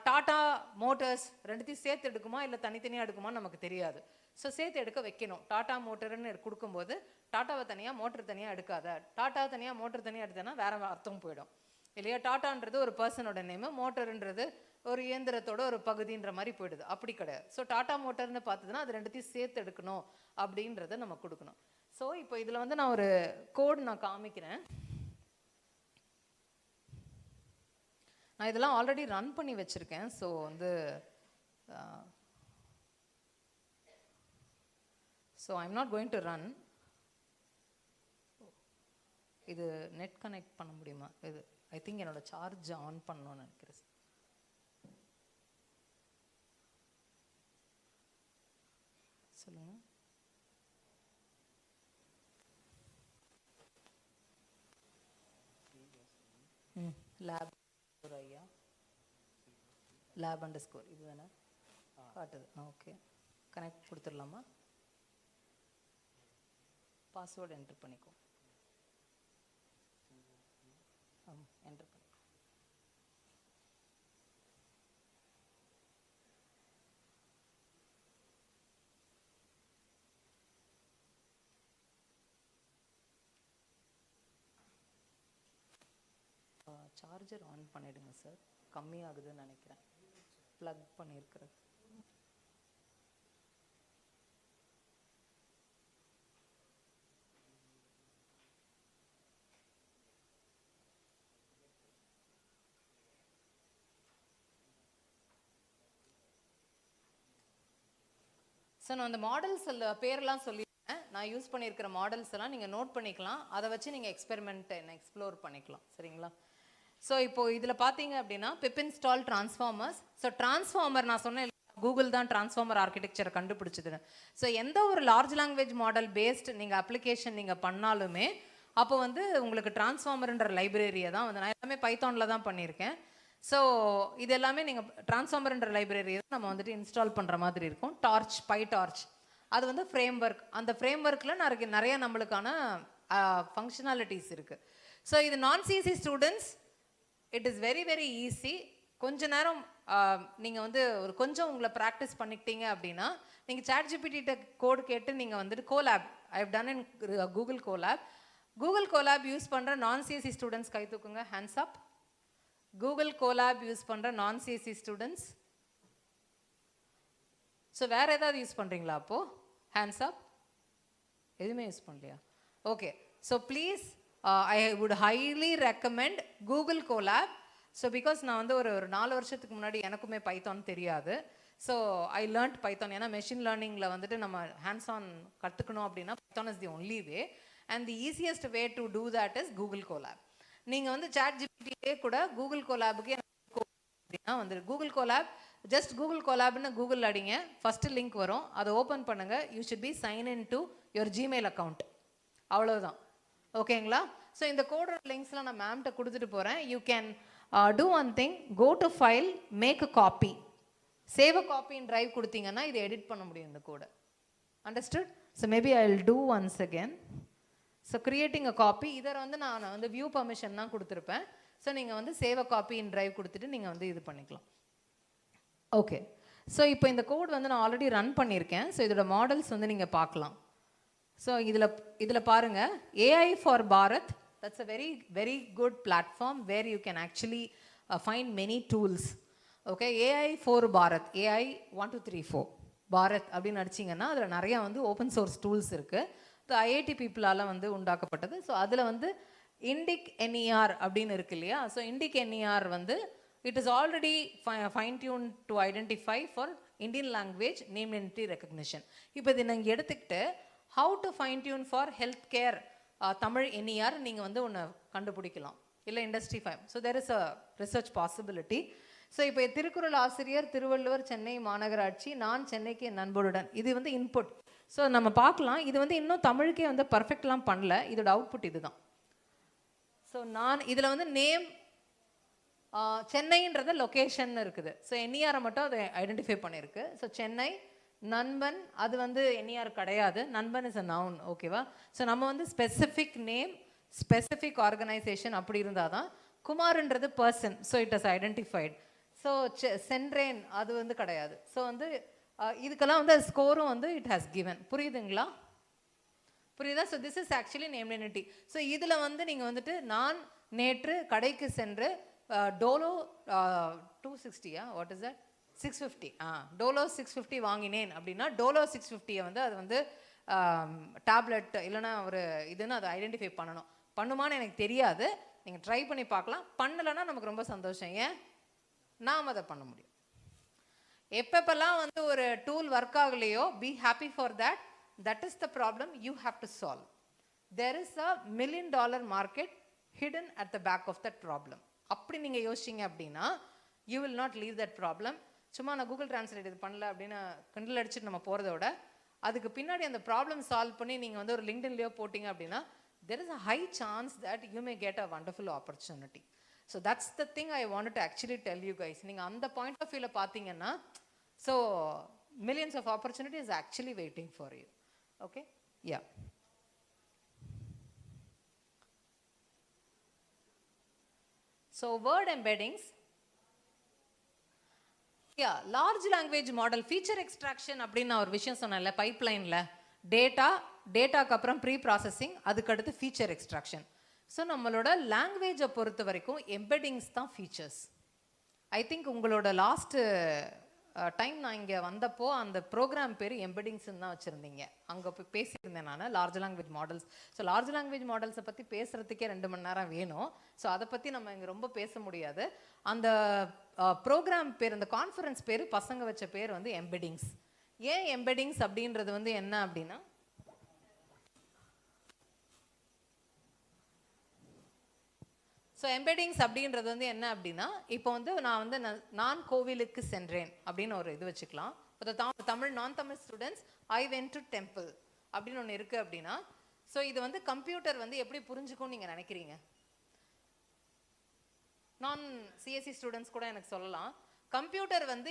டாட்டா மோட்டர்ஸ் ரெண்டுத்தையும் சேர்த்து எடுக்குமா இல்லை தனித்தனியாக எடுக்குமான்னு நமக்கு தெரியாது. ஸோ சேர்த்து எடுக்க வைக்கணும். டாட்டா மோட்டர்னு கொடுக்கும்போது டாட்டாவை தனியாக மோட்டர் தனியாக எடுக்காத, டாட்டா தனியாக மோட்டர் தனியாக எடுத்தேன்னா வேறு அர்த்தம் போயிடும் இல்லையா? டாட்டான்றது ஒரு பர்சனோட நேமு, மோட்டர்ன்றது ஒரு இயந்திரத்தோட ஒரு பகுதின்ற மாதிரி போயிடுது. அப்படி கிடையாது. ஸோ டாட்டா மோட்டர்னு பார்த்ததுன்னா அது ரெண்டுத்தையும் சேர்த்து எடுக்கணும் அப்படின்றத நம்ம கொடுக்கணும். ஸோ இப்போ இதில் வந்து நான் ஒரு கோடு நான் காமிக்கிறேன். நான் இதெல்லாம் ஆல்ரெடி ரன் பண்ணி வச்சுருக்கேன். ஸோ வந்து so I am not going to run. இது நெட் கனெக்ட் பண்ண முடியுமா? இது ஐ திங்க் என்னோட சார்ஜ் ஆன் பண்ணணும்னு நினைக்கிறேன். சொல்லுங்க. லேப் ஐயா, லேப் அண்டர்ஸ்கோர் இது தானே காட்டுது? ஓகே, கனெக்ட் கொடுத்துடலாமா? பாஸ்வேர்டு என்டர் பண்ணிக்கோ. என்டர் பண்ணி சார்ஜர் ஆன் பண்ணிடுங்க சார். கம்மியாகுதுன்னு நினைக்கிறேன். ப்ளக் பண்ணியிருக்கிறது. ஸோ நான் அந்த மாடல்ஸ் பேரெல்லாம் சொல்லியிருக்கேன். நான் யூஸ் பண்ணியிருக்கிற மாடல்ஸ் எல்லாம் நீங்கள் நோட் பண்ணிக்கலாம். அதை வச்சு நீங்கள் எக்ஸ்பெரிமெண்ட் எக்ஸ்ப்ளோர் பண்ணிக்கலாம். சரிங்களா? ஸோ இப்போது இதில் பார்த்தீங்க அப்படின்னா பிப் இன்ஸ்டால் ட்ரான்ஸ்ஃபார்மர்ஸ். ஸோ ட்ரான்ஸ்ஃபார்மர் நான் சொன்னேன் கூகுள் தான் ட்ரான்ஸ்ஃபார்மர் ஆர்கிடெக்சரை கண்டுபிடிச்சதுன்னு. ஸோ எந்த ஒரு லார்ஜ் லாங்குவேஜ் மாடல் பேஸ்டு நீங்கள் அப்ளிகேஷன் நீங்கள் பண்ணாலுமே அப்போ வந்து உங்களுக்கு ட்ரான்ஸ்ஃபார்மர்ன்ற லைப்ரரியை தான் வந்து நான் எல்லாமே பைத்தானில் தான் பண்ணியிருக்கேன். ஸோ இது எல்லாமே நீங்கள் ட்ரான்ஸ்ஃபார்மர்ன்ற லைப்ரரியை தான் நம்ம வந்துட்டு இன்ஸ்டால் பண்ணுற மாதிரி இருக்கும். டார்ச், பைடார்ச் அது வந்து ஃப்ரேம் ஒர்க். அந்த ஃப்ரேம் ஒர்க்கில் நிறைய நம்மளுக்கான ஃபங்க்ஷனாலிட்டிஸ் இருக்குது. ஸோ இது non CSE students it is very very easy. கொஞ்ச நேரம் நீங்கள் வந்து ஒரு கொஞ்சம் உங்களை ப்ராக்டிஸ் பண்ணிக்கிட்டீங்க அப்படின்னா நீங்கள் ChatGPT கோடு கேட்டு நீங்கள் வந்துட்டு Colab I have done in Google Colab. Google Colab use பண்ணுற நான்-CSE ஸ்டூடெண்ட்ஸ் கை தூக்குங்க, hands up. Google Colab use பண்ணுற நான்-CSE ஸ்டூடெண்ட்ஸ். ஸோ வேறு ஏதாவது யூஸ் பண்ணுறீங்களா? அப்போது ஹேண்ட்ஸ் அப். எதுவுமே யூஸ் பண்ணலையா? Okay. So please I would highly recommend Google Colab. So because நான் வந்து ஒரு 4 வருஷத்துக்கு முன்னாடி எனக்குமே பைத்தான் தெரியாது. So I learnt Python. ஏன்னா மெஷின் லேர்னிங்கில் வந்துட்டு நம்ம ஹேண்ட்ஸ் ஆன் கற்றுக்கணும் அப்படின்னா Python is the only way. And the easiest way to do that is Google Colab. நீங்கள் வந்து சாட் ஜிபிடியே கூட கூகுள் கோலாபுக்கு அப்படின்னா வந்து கூகுள் கோலாப், ஜஸ்ட் கூகுள் கோலாப்னு கூகுள் அடிங்க, ஃபஸ்ட்டு லிங்க் வரும், அதை ஓப்பன் பண்ணுங்கள். You should be sign in to your Gmail account. அவ்வளோதான். ஓகேங்களா? ஸோ இந்த கோடோட லிங்க்ஸ்லாம் நான் மேம்கிட்ட கொடுத்துட்டு போகிறேன். You can do one thing, go to file, make a copy, save a copy in drive கொடுத்தீங்கன்னா இதை எடிட் பண்ண முடியும் இந்த கோடை. Understood? So maybe I will do once again. So creating a copy, இதில் வந்து நான் வந்து வியூ பர்மிஷன் தான் கொடுத்துருப்பேன். ஸோ நீங்கள் வந்து save a copy in drive கொடுத்துட்டு நீங்கள் வந்து இது பண்ணிக்கலாம். ஓகே. ஸோ இப்போ இந்த கோட் வந்து நான் ஆல்ரெடி ரன் பண்ணியிருக்கேன். ஸோ இதோட மாடல்ஸ் வந்து நீங்கள் பார்க்கலாம். ஸோ இதில் பாருங்கள், AI for Bharat, that's a very very good platform where you can actually find many tools. Okay. AI for Bharat, AI 1234 Bharat அப்படின்னு அடிச்சிங்கன்னா அதில் நிறையா வந்து ஓப்பன் சோர்ஸ் டூல்ஸ் இருக்குது. இது IIT பீப்புளால் வந்து உண்டாக்கப்பட்டது. ஸோ அதில் வந்து இண்டிக் NER அப்படின்னு இருக்கு இல்லையா? ஸோ இண்டிக் NER வந்து it is already fine tuned to identify for Indian language name entity recognition. இப்போ இதை நீங்கள் எடுத்துக்கிட்டு how to fine tune for healthcare Tamil NER நீங்கள் வந்து ஒன்று கண்டுபிடிக்கலாம், இல்லை industry 5. So there is a research possibility. So இப்போ திருக்குறள் ஆசிரியர் திருவள்ளுவர் சென்னை மாநகராட்சி, நான் சென்னைக்கு என் நண்பருடன், இது வந்து இன்புட். ஸோ நம்ம பார்க்கலாம், இது வந்து இன்னும் தமிழுக்கே வந்து பர்ஃபெக்ட்லாம் பண்ணல, இதோட அவுட்புட் இது தான். ஸோ நான் இதில் வந்து நேம் சென்னைன்றத லொக்கேஷன் இருக்குது. ஸோ NER மட்டும் அதை ஐடென்டிஃபை பண்ணியிருக்கு. ஸோ சென்னை, நண்பன் அது வந்து NER கிடையாது, நண்பன் இஸ் அ நவுன். ஓகேவா? ஸோ நம்ம வந்து ஸ்பெசிஃபிக் நேம், ஸ்பெசிஃபிக் ஆர்கனைசேஷன் அப்படி இருந்தால் தான். குமார்ன்றது person, so it is identified. So சென்ட்ரேன் அது வந்து கிடையாது. ஸோ வந்து இதுக்கெல்லாம் வந்து ஸ்கோரும் வந்து இட் ஹாஸ் கிவன். புரியுதுங்களா? புரியுதா? So this is actually name identity. So இதில் வந்து நீங்கள் வந்துட்டு நான் நேற்று கடைக்கு சென்று Dolo 260 what is that 650 Dolo 650 வாங்கினேன் அப்படின்னா டோலோ 650 வந்து அது வந்து டேப்லெட் இல்லைன்னா ஒரு இதுன்னு அதை ஐடென்டிஃபை பண்ணணும். பண்ணுமான்னு எனக்கு தெரியாது, நீங்கள் ட்ரை பண்ணி பார்க்கலாம். பண்ணலைன்னா நமக்கு ரொம்ப சந்தோஷம். ஏன்? நாம் அதை பண்ண முடியும். எப்பப்பெல்லாம் வந்து ஒரு டூல் ஒர்க் ஆகலையோ, be happy for that. That is the problem you have to solve. There is a $1 million market hidden at the back of that problem. அப்படி நீங்கள் யோசிச்சிங்க அப்படின்னா you will not leave that problem. சும்மா நான் Google translate இது பண்ணல அப்படின்னு கிண்டல் அடிச்சுட்டு நம்ம போகிறத விட அதுக்கு பின்னாடி அந்த ப்ராப்ளம் சால்வ் பண்ணி நீங்கள் வந்து ஒரு லிங்க்டின்லேயோ போட்டிங்க அப்படின்னா there is a high chance that you may get a wonderful opportunity. So that's the thing I wanted to actually tell you guys. நீங்கள் அந்த பாயிண்ட் ஆஃப் வியூவில் பார்த்தீங்கன்னா so millions of opportunities actually waiting for you. Okay? Yeah. So word embeddings. Yeah, large language model feature extraction அப்படின்னு நான் ஒரு விஷயம் சொன்னேன்ல பைப்லைனில். டேட்டாக்கு அப்புறம் ப்ரீ ப்ராசஸிங், அதுக்கடுத்து ஃபீச்சர் எக்ஸ்ட்ராக்ஷன். ஸோ நம்மளோட லாங்குவேஜை பொறுத்த வரைக்கும் எம்பெடிங்ஸ் தான் ஃபீச்சர்ஸ். ஐ திங்க் உங்களோட லாஸ்ட்டு டைம் நான் இங்கே வந்தப்போ அந்த ப்ரோக்ராம் பேர் எம்பெடிங்ஸ்ன்னு தான் வச்சுருந்தீங்க. அங்கே போய் பேசியிருந்தேன் நான் large language models. So large language மாடல்ஸை பற்றி பேசுகிறதுக்கே 2 மணி நேரம் வேணும். ஸோ அதை பற்றி நம்ம இங்கே ரொம்ப பேச முடியாது. அந்த ப்ரோக்ராம் பேர், அந்த கான்ஃபரன்ஸ் பேர், பசங்க வச்ச பேர் வந்து எம்பெடிங்ஸ். ஏன் எம்பெடிங்ஸ் அப்படின்றது வந்து என்ன அப்படின்னா, ஸோ எம்பெடிங்ஸ் அப்படின்றது வந்து என்ன அப்படின்னா, இப்போ வந்து நான் கோவிலுக்கு சென்றேன் அப்படின்னு ஒரு இது வச்சுக்கலாம். தமிழ் நான் Tamil students I went to temple அப்படின்னு ஒன்று இருக்குது அப்படின்னா, ஸோ இது வந்து கம்ப்யூட்டர் வந்து எப்படி புரிஞ்சுக்கும்னு நீங்கள் நினைக்கிறீங்க? நான் சிஎஸ்சி ஸ்டூடெண்ட்ஸ் கூட எனக்கு சொல்லலாம், கம்ப்யூட்டர் வந்து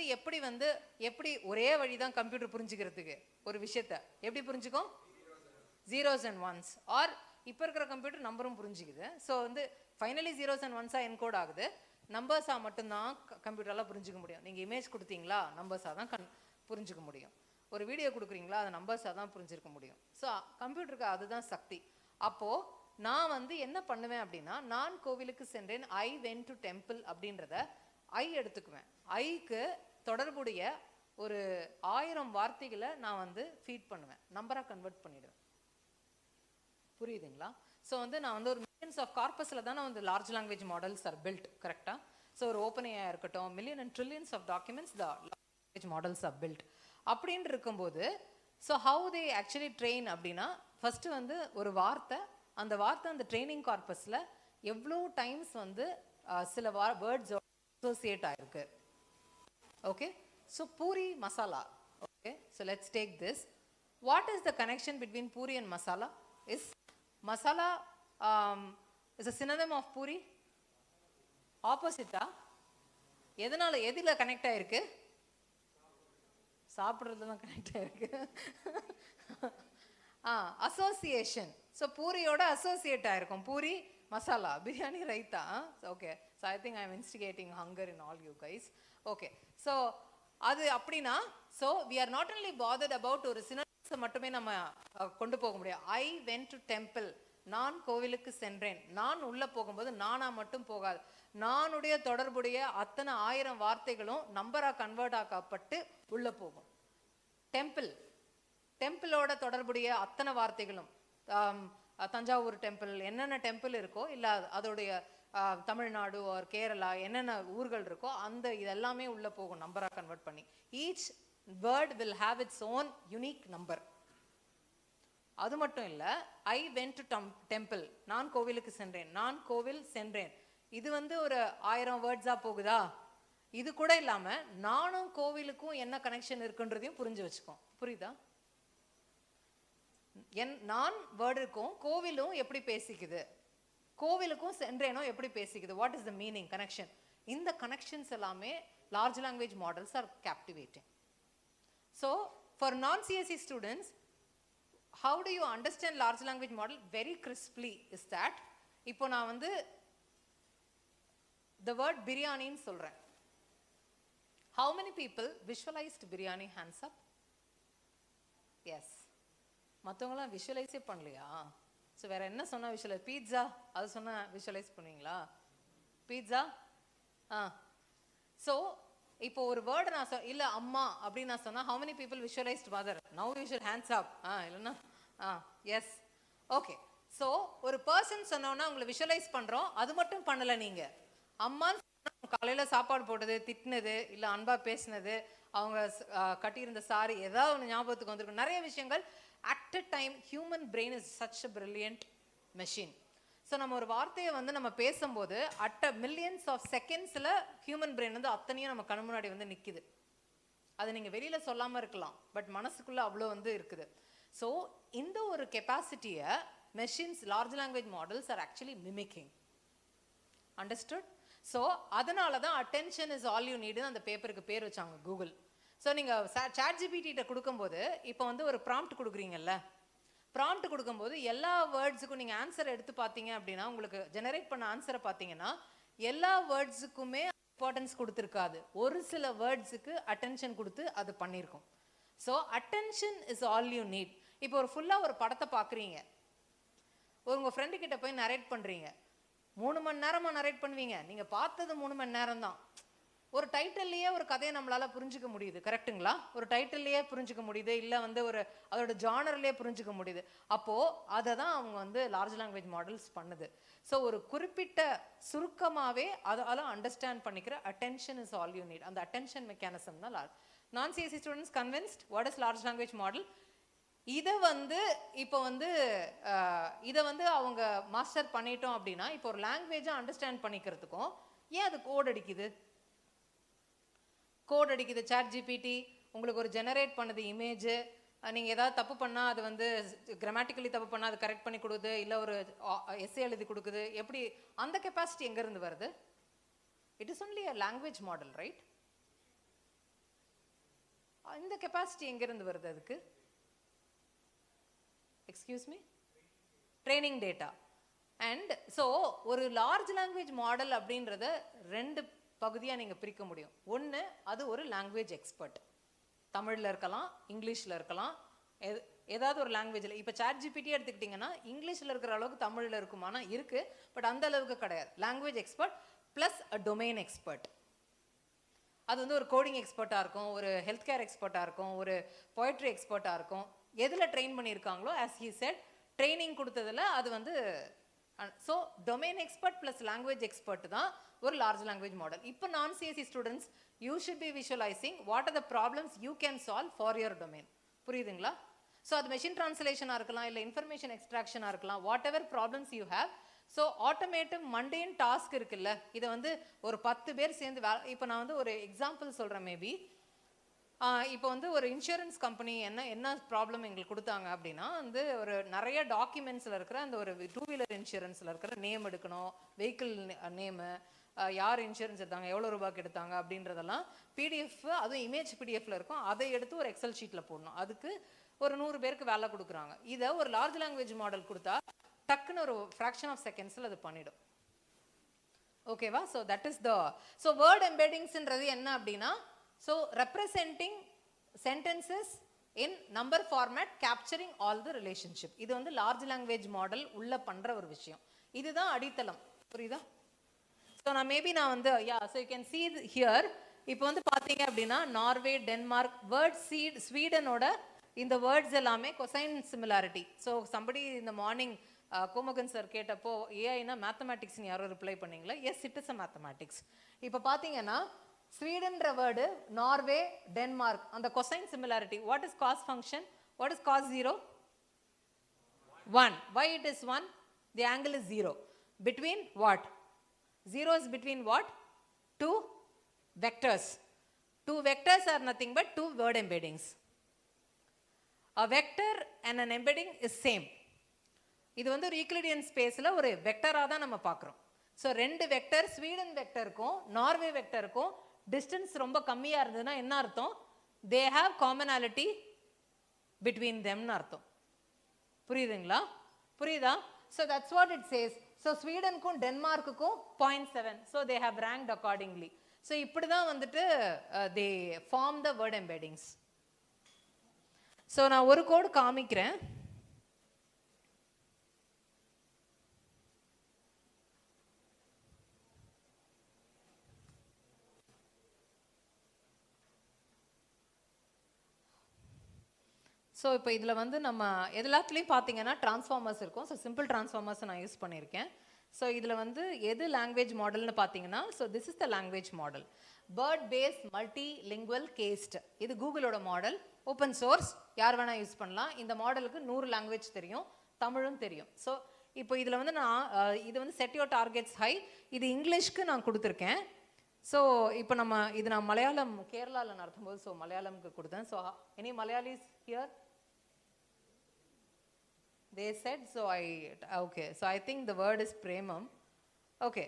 எப்படி ஒரே வழி தான் கம்ப்யூட்டர் புரிஞ்சுக்கிறதுக்கு ஒரு விஷயத்த எப்படி புரிஞ்சுக்கும்? zeros and ones. ஆர் இப்போ இருக்கிற கம்ப்யூட்டர் நம்பரும் புரிஞ்சுக்குது. ஸோ வந்து finally zeros and ones encode ஆகுது. நம்பர்ஸாக மட்டும்தான் கம்ப்யூட்டரால் புரிஞ்சுக்க முடியும். நீங்கள் இமேஜ் கொடுத்தீங்களா, நம்பர்ஸாக தான் புரிஞ்சுக்க முடியும். ஒரு வீடியோ கொடுக்குறீங்களா, அது நம்பர்ஸாக தான் புரிஞ்சிருக்க முடியும். ஸோ கம்ப்யூட்டருக்கு அதுதான் சக்தி. அப்போது நான் வந்து என்ன பண்ணுவேன் அப்படின்னா, நான் கோவிலுக்கு சென்றேன், ஐ வென்ட் டு டெம்பிள் அப்படின்றத ஐ எடுத்துக்குவேன். ஐக்கு தொடர்புடைய ஒரு 1000 வார்த்தைகளை நான் வந்து ஃபீட் பண்ணுவேன், நம்பராக கன்வெர்ட் பண்ணிடுவேன். புரியுதுங்களா? ஸோ வந்து நான் வந்து ஒரு மில்லியன்ஸ் ஆஃப் கார்பஸில் தானே வந்து large language models are built, கரெக்டாக? ஸோ ஒரு ஓப்பன்ஏஐ இருக்கட்டும், million and trillions of documents the language models are built. அப்படின்னு இருக்கும்போது so how they actually train அப்படின்னா, ஃபஸ்ட்டு வந்து ஒரு வார்த்தை, அந்த வார்த்தை அந்த ட்ரைனிங் கார்பஸில் எவ்வளோ டைம்ஸ் வந்து சில வேர்ட்ஸ் அசோசியேட் ஆயிருக்கு. Okay, so puri masala. Okay, so let's take this. What is the connection between puri and masala? Is masala is a synonym of puri? ஆப்போசிட்டா? எதனால, எதில் கனெக்ட் ஆயிருக்கு? சாப்பிட்றது தான் கனெக்ட் ஆயிருக்கு. அசோசியேஷன். ஸோ பூரியோட அசோசியேட் ஆயிருக்கும். Puri masala, biryani, raita. Okay, so I think I am instigating hunger in all you guys. Okay, so அது அப்படின்னா, so we are not only bothered about ஒரு சினோனிம்ஸை மட்டுமே நம்ம கொண்டு போக முடியாது. ஐ வென்ட் டு டெம்பிள், நான் கோவிலுக்கு சென்றேன். நான் உள்ளே போகும்போது நானா மட்டும் போகாது, நானுடைய தொடர்புடைய அத்தனை 1000 வார்த்தைகளும் நம்பராக கன்வெர்ட் ஆக்கப்பட்டு உள்ளே போகும். டெம்பிள், டெம்பிளோட தொடர்புடைய அத்தனை வார்த்தைகளும், தஞ்சாவூர் டெம்பிள், என்னென்ன டெம்பிள் இருக்கோ, இல்லை அதோடைய தமிழ்நாடு ஆர் கேரளா என்னென்ன ஊர்கள் இருக்கோ அந்த இதெல்லாமே உள்ளே போகும் நம்பராக கன்வெர்ட் பண்ணி. Each word will have its own unique number. அது மட்டும் இல்லை, ஐ வென்ட் டு டெம்பிள், நான் கோவிலுக்கு சென்றேன், நான் கோவில் சென்றேன், இது வந்து ஒரு 1000 வேர்ட்ஸாக போகுதா? இது கூட இல்லாமல் நானும் கோவிலுக்கும் என்ன கனெக்ஷன் இருக்குன்றதையும் புரிஞ்சு வச்சுக்கோம். புரியுதா? நான் வேர்டுக்கும் கோவிலும் எப்படி பேசிக்குது, கோவிலுக்கும் சென்றேனும் எப்படி பேசிக்குது, what is the meaning, connection. இந்த கனெக்ஷன்ஸ் எல்லாமே large language models are captivating. So for non CSC students, how do you understand large language model very crisply is that, இப்போ நான் வந்து the word biryani ன்னு சொல்றேன். How many people visualized biryani? Hands up. Yes. மற்றவங்களாம் விஷுவலைஸே பண்ணலையா? So வேற என்ன சொன்னா விஷுவலைஸ்? பீட்சா, அது சொன்னா விஷுவலைஸ் பண்ணுவீங்களா? பீட்சா. ஸோ இப்போ ஒரு வேர்டு நான் இல்லை அம்மா அப்படின்னு நான் சொன்னால், how many people visualized mother? Now you should hands up. இல்லைன்னா எஸ். ஓகே, ஸோ ஒரு பர்சன் சொன்னோன்னா உங்களை விஷுவலைஸ் பண்ணுறோம். அது மட்டும் பண்ணலை நீங்கள். அம்மான்னு காலையில் சாப்பாடு போட்டது, திட்டினது, இல்லை அன்பாக பேசினது, அவங்க கட்டியிருந்த சாரி, ஏதாவது ஒன்று ஞாபகத்துக்கு வந்திருக்கும். நிறைய விஷயங்கள் at a time. Human brain is such a brilliant machine. So நம்ம ஒரு வார்த்தையை வந்து நம்ம பேசும்போது அட் அ மில்லியன்ஸ் ஆஃப் செகண்ட்ஸில் ஹியூமன் பிரெயின் வந்து அத்தனையும் நம்ம கண் முன்னாடி வந்து நிற்கிது. அது நீங்கள் வெளியில் சொல்லாமல் இருக்கலாம், பட் மனசுக்குள்ளே அவ்வளோ வந்து இருக்குது. ஸோ இந்த ஒரு கெப்பாசிட்டியை machines, large language models are actually mimicking. Understood? So அதனால தான் அட்டென்ஷன் இஸ் ஆல் யூ நீடுன்னு அந்த பேப்பருக்கு பேர் வச்சாங்க கூகுள். ஸோ நீங்கள் சாட் ஜிபிடிகிட்ட கொடுக்கும்போது, இப்போ வந்து ஒரு ப்ராம்ப்ட் கொடுக்குறீங்கல்ல, ப்ராம்ப்ட் கொடுக்கும்போது எல்லா வேர்ட்ஸுக்கும் நீங்கள் ஆன்சர் எடுத்து பார்த்தீங்க அப்படின்னா, உங்களுக்கு ஜெனரேட் பண்ண ஆன்சரை பார்த்தீங்கன்னா எல்லா வேர்ட்ஸுக்குமே இம்பார்ட்டன்ஸ் கொடுத்துருக்காது. ஒரு சில வேர்ட்ஸுக்கு அட்டென்ஷன் கொடுத்து அது பண்ணியிருக்கோம். So attention is all you NEET. இப்போ ஒரு ஃபுல்லாக ஒரு படத்தை பார்க்குறீங்க, உங்கள் ஃப்ரெண்டு கிட்ட போய் நரேட் பண்ணுறீங்க, 3 மணி நேரமாக நரேட் பண்ணுவீங்க. நீங்கள் பார்த்தது 3 மணி நேரம் தான். ஒரு டைட்டில்லையே ஒரு கதையை நம்மளால் புரிஞ்சுக்க முடியுது, கரெக்டுங்களா? ஒரு டைட்டில்லையே புரிஞ்சுக்க முடியுது, இல்லை வந்து ஒரு அதோட ஜானர்லேயே புரிஞ்சுக்க முடியுது. அப்போது அதை தான் அவங்க வந்து லார்ஜ் லாங்குவேஜ் மாடல்ஸ் பண்ணுது. ஸோ ஒரு குறிப்பிட்ட சுருக்கமாகவே அதால் அண்டர்ஸ்டாண்ட் பண்ணிக்கிற attention is all you need. அந்த அட்டென்ஷன் மெக்கானிசம் தான் non CSC students convinced what is large language model. இதை வந்து இப்போ வந்து இதை வந்து அவங்க மாஸ்டர் பண்ணிட்டோம் அப்படின்னா, இப்போ ஒரு லாங்குவேஜை அண்டர்ஸ்டாண்ட் பண்ணிக்கிறதுக்கும் ஏன் அது கோட் அடிக்குது? கோட் அடிக்குது. சாட் ஜிபிடி உங்களுக்கு ஒரு ஜெனரேட் பண்ணுது இமேஜ். நீங்கள் ஏதாவது தப்பு பண்ணால் அது வந்து கிராமட்டிக்கலி தப்பு பண்ணால் அது கரெக்ட் பண்ணி கொடுக்குது, இல்லை ஒரு எஸ்ஏ எழுதி கொடுக்குது. எப்படி அந்த கெப்பாசிட்டி எங்கேருந்து வருது? It is only a language model, right? இந்த கெப்பாசிட்டி எங்கேருந்து வருது அதுக்கு? Excuse me, training data. And so ஒரு லார்ஜ் லாங்குவேஜ் மாடல் அப்படின்றத 2 பகுதியாக நீங்கள் பிரிக்க முடியும். ஒன்று, அது ஒரு லாங்குவேஜ் எக்ஸ்பர்ட், தமிழில் இருக்கலாம், இங்கிலீஷில் இருக்கலாம், ஏதாவது ஒரு லாங்குவேஜில். இப்போ சாட் ஜிபிடி எடுத்துக்கிட்டிங்கன்னா இங்கிலீஷில் இருக்கிற அளவுக்கு தமிழில் இருக்குமானா இருக்குது, பட் அந்த அளவுக்கு கிடையாது. லாங்குவேஜ் எக்ஸ்பர்ட் ப்ளஸ் அ டொமைன் எக்ஸ்பர்ட். அது வந்து ஒரு கோடிங் எக்ஸ்பர்ட்டாக இருக்கும், ஒரு ஹெல்த் கேர் எக்ஸ்பர்ட்டாக இருக்கும், ஒரு போய்ட்ரி எக்ஸ்பர்ட்டாக இருக்கும். எதில் ட்ரெயின் பண்ணியிருக்காங்களோ ஆஸ் ஹி செட் ட்ரைனிங் கொடுத்ததில் அது வந்து so domain expert plus language expert தான் ஒரு லார்ஜ் லாங்குவேஜ் மாடல். இப்போ நான் CSC students you should be visualising what are the problems you can solve for your domain. புரியுதுங்களா? ஸோ அது மெஷின் ட்ரான்ஸ்லேஷனாக இருக்கலாம், இல்லை இன்ஃபர்மேஷன் எக்ஸ்ட்ராக்ஷனாக இருக்கலாம், whatever problems you have. So automative mundane task இருக்குல்ல, இதை வந்து ஒரு 10 பேர் சேர்ந்து இப்போ நான் வந்து ஒரு எக்ஸாம்பிள் சொல்கிறேன். மேபி இப்போ வந்து ஒரு இன்சூரன்ஸ் கம்பெனி என்ன ப்ராப்ளம் எங்களுக்கு கொடுத்தாங்க அப்படின்னா வந்து ஒரு நிறைய டாக்குமெண்ட்ஸில் இருக்கிற அந்த ஒரு 2-வீலர் இன்சூரன்ஸில் இருக்கிற நேம் எடுக்கணும், வெஹிக்கிள் நேமு, யார் இன்சூரன்ஸ் எடுத்தாங்க, எவ்வளோ ரூபாய்க்கு எடுத்தாங்க அப்படின்றதெல்லாம் பிடிஎஃப், அதுவும் இமேஜ் பிடிஎஃப்ல இருக்கும். அதை எடுத்து ஒரு எக்ஸல் ஷீட்டில் போடணும். அதுக்கு ஒரு 100 பேருக்கு வேலை கொடுக்குறாங்க. இதை ஒரு லார்ஜ் லாங்குவேஜ் மாடல் கொடுத்தா டக்குன்னு ஒரு ஃப்ராக்ஷன் ஆஃப் செகண்ட்ஸில் அது பண்ணிடும். ஓகேவா? So that is the word எம்பெடிங்ஸ்ன்றது என்ன அப்படின்னா, so representing sentences in number format capturing all the relationship. இது வந்து லார்ஜ் லாங்குவேஜ் மாடல் உள்ள பண்ணுற ஒரு விஷயம். இதுதான் அடித்தளம். புரியுதா? ஸோ நான் வந்து so you can see here. இப்போ வந்து பார்த்தீங்க அப்படின்னா நார்வே, டென்மார்க், வேர்ட் ஸ்வீடனோட இந்த வேர்ட்ஸ் எல்லாமே கொசைன் சிமிலாரிட்டி. ஸோ சம்படி இந்த மார்னிங் கோமகன் சார் கேட்டப்போ ஏஐனா மேத்தமேட்டிக்ஸ்னு யாரோ ரிப்ளை பண்ணீங்களா? Yes, it is a mathematics. இப்போ பார்த்தீங்கன்னா ஸ்வீடன்ற வேர்டு, நார்வே, டென்மார்க், அந்த cosine similarity. What is cost function? What is cost 0? 1. Why it is 1? The angle is 0. Between what? 0 is between what? 2 vectors. 2 vectors are nothing but 2 word embeddings. A vector and an embedding is same. இது வந்து ஒரு Euclidean ஸ்பேஸில் ஒரு வெக்டராக தான் நம்ம பார்க்குறோம். So 2 vector, Sweden வெக்டருக்கும் நார்வே வெக்டருக்கும் டிஸ்டன்ஸ் ரொம்ப கம்மியாக இருந்ததுன்னா என்ன அர்த்தம்? தே ஹாவ் காமனாலிட்டி பிட்வீன் தெம்னு அர்த்தம். புரியுதுங்களா? புரியுதா? So that's what it says. So ஸ்வீடனுக்கும் டென்மார்க்குக்கும் 0.7. So they have ranked accordingly. So இப்படி தான் வந்துட்டு they form the word embeddings. So நான் ஒரு கோடு காமிக்கிறேன். ஸோ இப்போ இதில் வந்து நம்ம எல்லாத்துலேயும் பார்த்தீங்கன்னா ட்ரான்ஸ்ஃபார்மர்ஸ் இருக்கும். ஸோ சிம்பிள் ட்ரான்ஸ்ஃபார்மர்ஸ் நான் யூஸ் பண்ணியிருக்கேன். ஸோ இதில் வந்து எது லாங்குவேஜ் மாடல்னு பார்த்தீங்கன்னா, so this is the language model. BERT base multi lingual cased. இது கூகுளோட மாடல், ஓப்பன் சோர்ஸ், யார் வேணால் யூஸ் பண்ணலாம். இந்த மாடலுக்கு 100 லாங்குவேஜ் தெரியும், தமிழும் தெரியும். ஸோ இப்போ இதில் வந்து நான் இது வந்து செட் யோர் டார்கெட்ஸ் ஹை, இது இங்கிலீஷ்க்கு நான் கொடுத்துருக்கேன். ஸோ இப்போ இது நான் மலையாளம் கேரளாவில் நடத்தும்போது ஸோ மலையாளம்க்கு கொடுத்தேன். So any Malayalis here? They said, so okay, so I think the word is premam. Okay.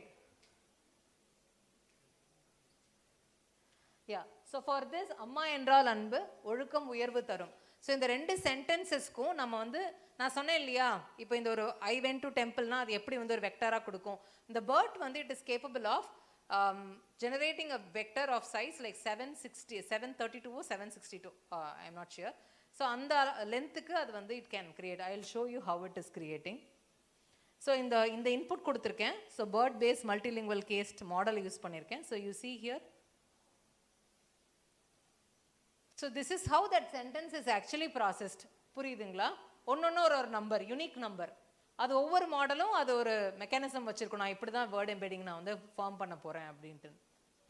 Yeah, so for this, amma என்றால் அன்பு, ஒழுக்கம் உயர்வு தரும். ஸோ இந்த 2 சென்டென்சஸ்க்கும் நம்ம வந்து நான் சொன்னேன் இல்லையா, இப்போ இந்த ஒரு ஐ வென்ட் டு டெம்பிள்னா அது எப்படி வந்து ஒரு வெக்டராக கொடுக்கும். இந்த பேர்ட் வந்து it is capable of generating a vector of size like 732 or 762. I'm not sure. So அந்த லென்த்துக்கு அது வந்து it can create. I will show you how it is creating. So இந்த இன்புட் கொடுத்துருக்கேன். So BERT base multilingual cased model use பண்ணியிருக்கேன். So you see here. So this is how that sentence is actually processed. புரியுதுங்களா? ஒன்று ஒரு number, unique number. அது ஒவ்வொரு மாடலும் அது ஒரு மெக்கானிசம் வச்சுருக்கணும். நான் இப்படி தான் வேர்ட் எம்பெடிங் நான் வந்து ஃபார்ம் பண்ண போகிறேன் அப்படின்ட்டு.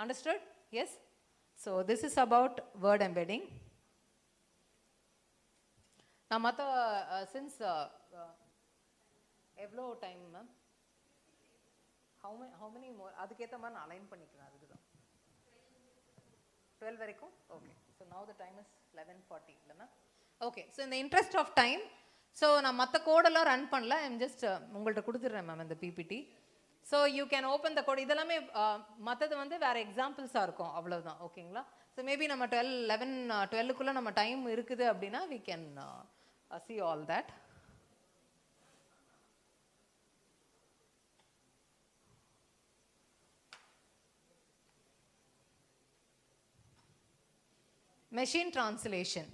Understood? Yes. So this is about word embedding. நான் மற்ற சின்ஸ் எவ்வளோ time ma'am? How many more? அதுக்கேற்ற மாதிரி நான் அலைன் பண்ணிக்கிறேன். அதுக்கு தான் 12 வரைக்கும். Okay. So now the time is 11:40 இல்லை மேம்? ஓகே. ஸோ இந்த இன்ட்ரெஸ்ட் ஆஃப் டைம், ஸோ நான் மற்ற கோடெல்லாம் ரன் பண்ணல. ஐம் ஜஸ்ட் உங்கள்கிட்ட கொடுத்துட்றேன் மேம் இந்த PPT. So you can open the code. இதெல்லாமே மற்றது வந்து வேறு எக்ஸாம்பிள்ஸாக இருக்கும், அவ்வளோதான். ஓகேங்களா? ஸோ மேபி நம்ம 12 நம்ம டைம் இருக்குது அப்படின்னா we can see all that. Machine translation.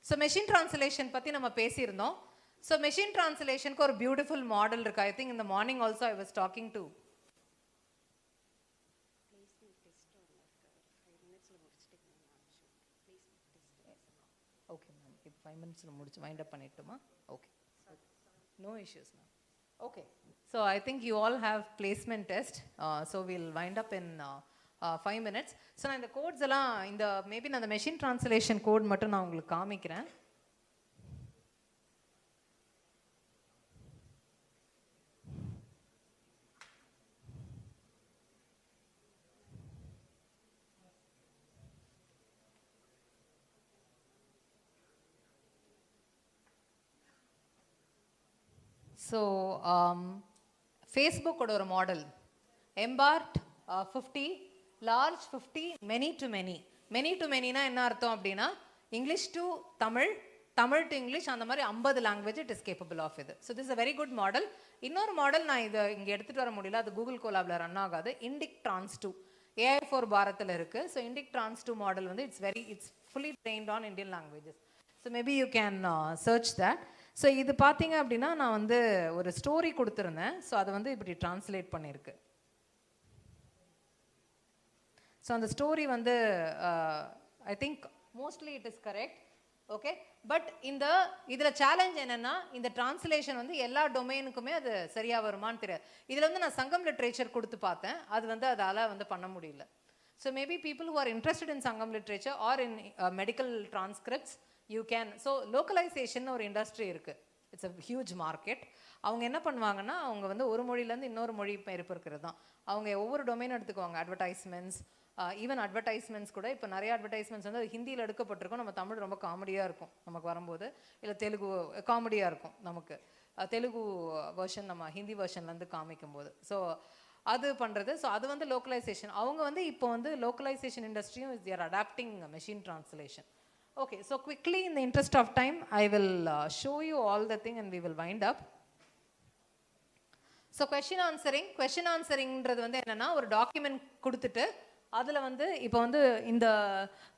So machine translation பற்றி நம்ம பேசியிருந்தோம். ஸோ மெஷின் ட்ரான்ஸ்லேஷனுக்கு ஒரு பியூட்டிஃபுல் மாடல் இருக்குது. ஐ திங்க் இந்த morning also I was talking to okay ma'am, இப்போ 5 மினிட்ஸில் முடிச்சு வைண்ட் அப் பண்ணிட்டுமா? Okay, no issues ma'am. Okay, so I think you all have placement test, so we'll wind up in 5 minutes. So நான் இந்த quotes எல்லாம் இந்த maybe நான் அந்த மெஷின் ட்ரான்ஸ்லேஷன் கோட் மட்டும் நான் உங்களுக்கு காமிக்கிறேன். ஸோ ஃபேஸ்புக்கோட ஒரு model mBART 50, large 50, many to many. Many to மெனினா என்ன அர்த்தம் அப்படின்னா English to Tamil, Tamil to English, அந்த மாதிரி 50 language it is capable of இது. So this a very good model. இன்னொரு மாடல் நான் இதை இங்கே எடுத்துகிட்டு வர முடியல, அது கூகுள் கோலாபில் ரன் ஆகாது. இண்டிக் ட்ரான்ஸ் 2 AI4 பாரத்தில் இருக்குது. ஸோ இண்டிக் ட்ரான்ஸ் 2 மாடல் வந்து it's fully trained on Indian languages. So maybe you can search that. So இது பார்த்தீங்க அப்படின்னா நான் வந்து ஒரு ஸ்டோரி கொடுத்துருந்தேன். ஸோ அதை வந்து இப்படி டிரான்ஸ்லேட் பண்ணியிருக்கு. ஸோ அந்த ஸ்டோரி வந்து I think mostly it is correct. Okay, but இதில் சேலஞ்ச் என்னென்னா இந்த டிரான்ஸ்லேஷன் வந்து எல்லா டொமைனுக்குமே அது சரியாக வருமானு தெரியாது. இதில் வந்து நான் சங்கம் லிட்ரேச்சர் கொடுத்து பார்த்தேன், அது வந்து அதால் வந்து பண்ண முடியல. So maybe people who are interested in Sangam literature or in medical transcripts you can. So localisation ஒரு இண்டஸ்ட்ரி இருக்குது, இட்ஸ் அ ஹியூஜ் மார்க்கெட். அவங்க என்ன பண்ணுவாங்கன்னா அவங்க வந்து ஒரு மொழியிலேருந்து இன்னொரு மொழி பெயர்ப்பு இருக்கிறது தான். அவங்க ஒவ்வொரு டொமைனும் எடுத்துக்குவாங்க. அட்வர்டைஸ்மெண்ட்ஸ், ஈவன் அட்வர்டைஸ்மெண்ட்ஸ் கூட இப்போ நிறைய அட்வர்டைஸ்மெண்ட்ஸ் வந்து ஹிந்தியில் எடுக்கப்பட்டிருக்கும். நம்ம தமிழ் ரொம்ப காமெடியாக இருக்கும் நமக்கு வரும்போது, இல்லை தெலுங்கு காமெடியாக இருக்கும் நமக்கு, தெலுங்கு வெர்ஷன் நம்ம ஹிந்தி வெர்ஷன்லேருந்து காமிக்கும் போது. ஸோ அது பண்ணுறது. ஸோ அது வந்து லோக்கலைசேஷன். அவங்க வந்து இப்போ வந்து லோக்கலைசேஷன் இண்டஸ்ட்ரியும் is there adapting machine translation. Okay, so quickly in the interest of time, I will show you all the thing and we will wind up. So question answeringன்றது வந்து என்னன்னா ஒரு டாக்குமெண்ட் கொடுத்துட்டு அதில் வந்து இப்போ வந்து இந்த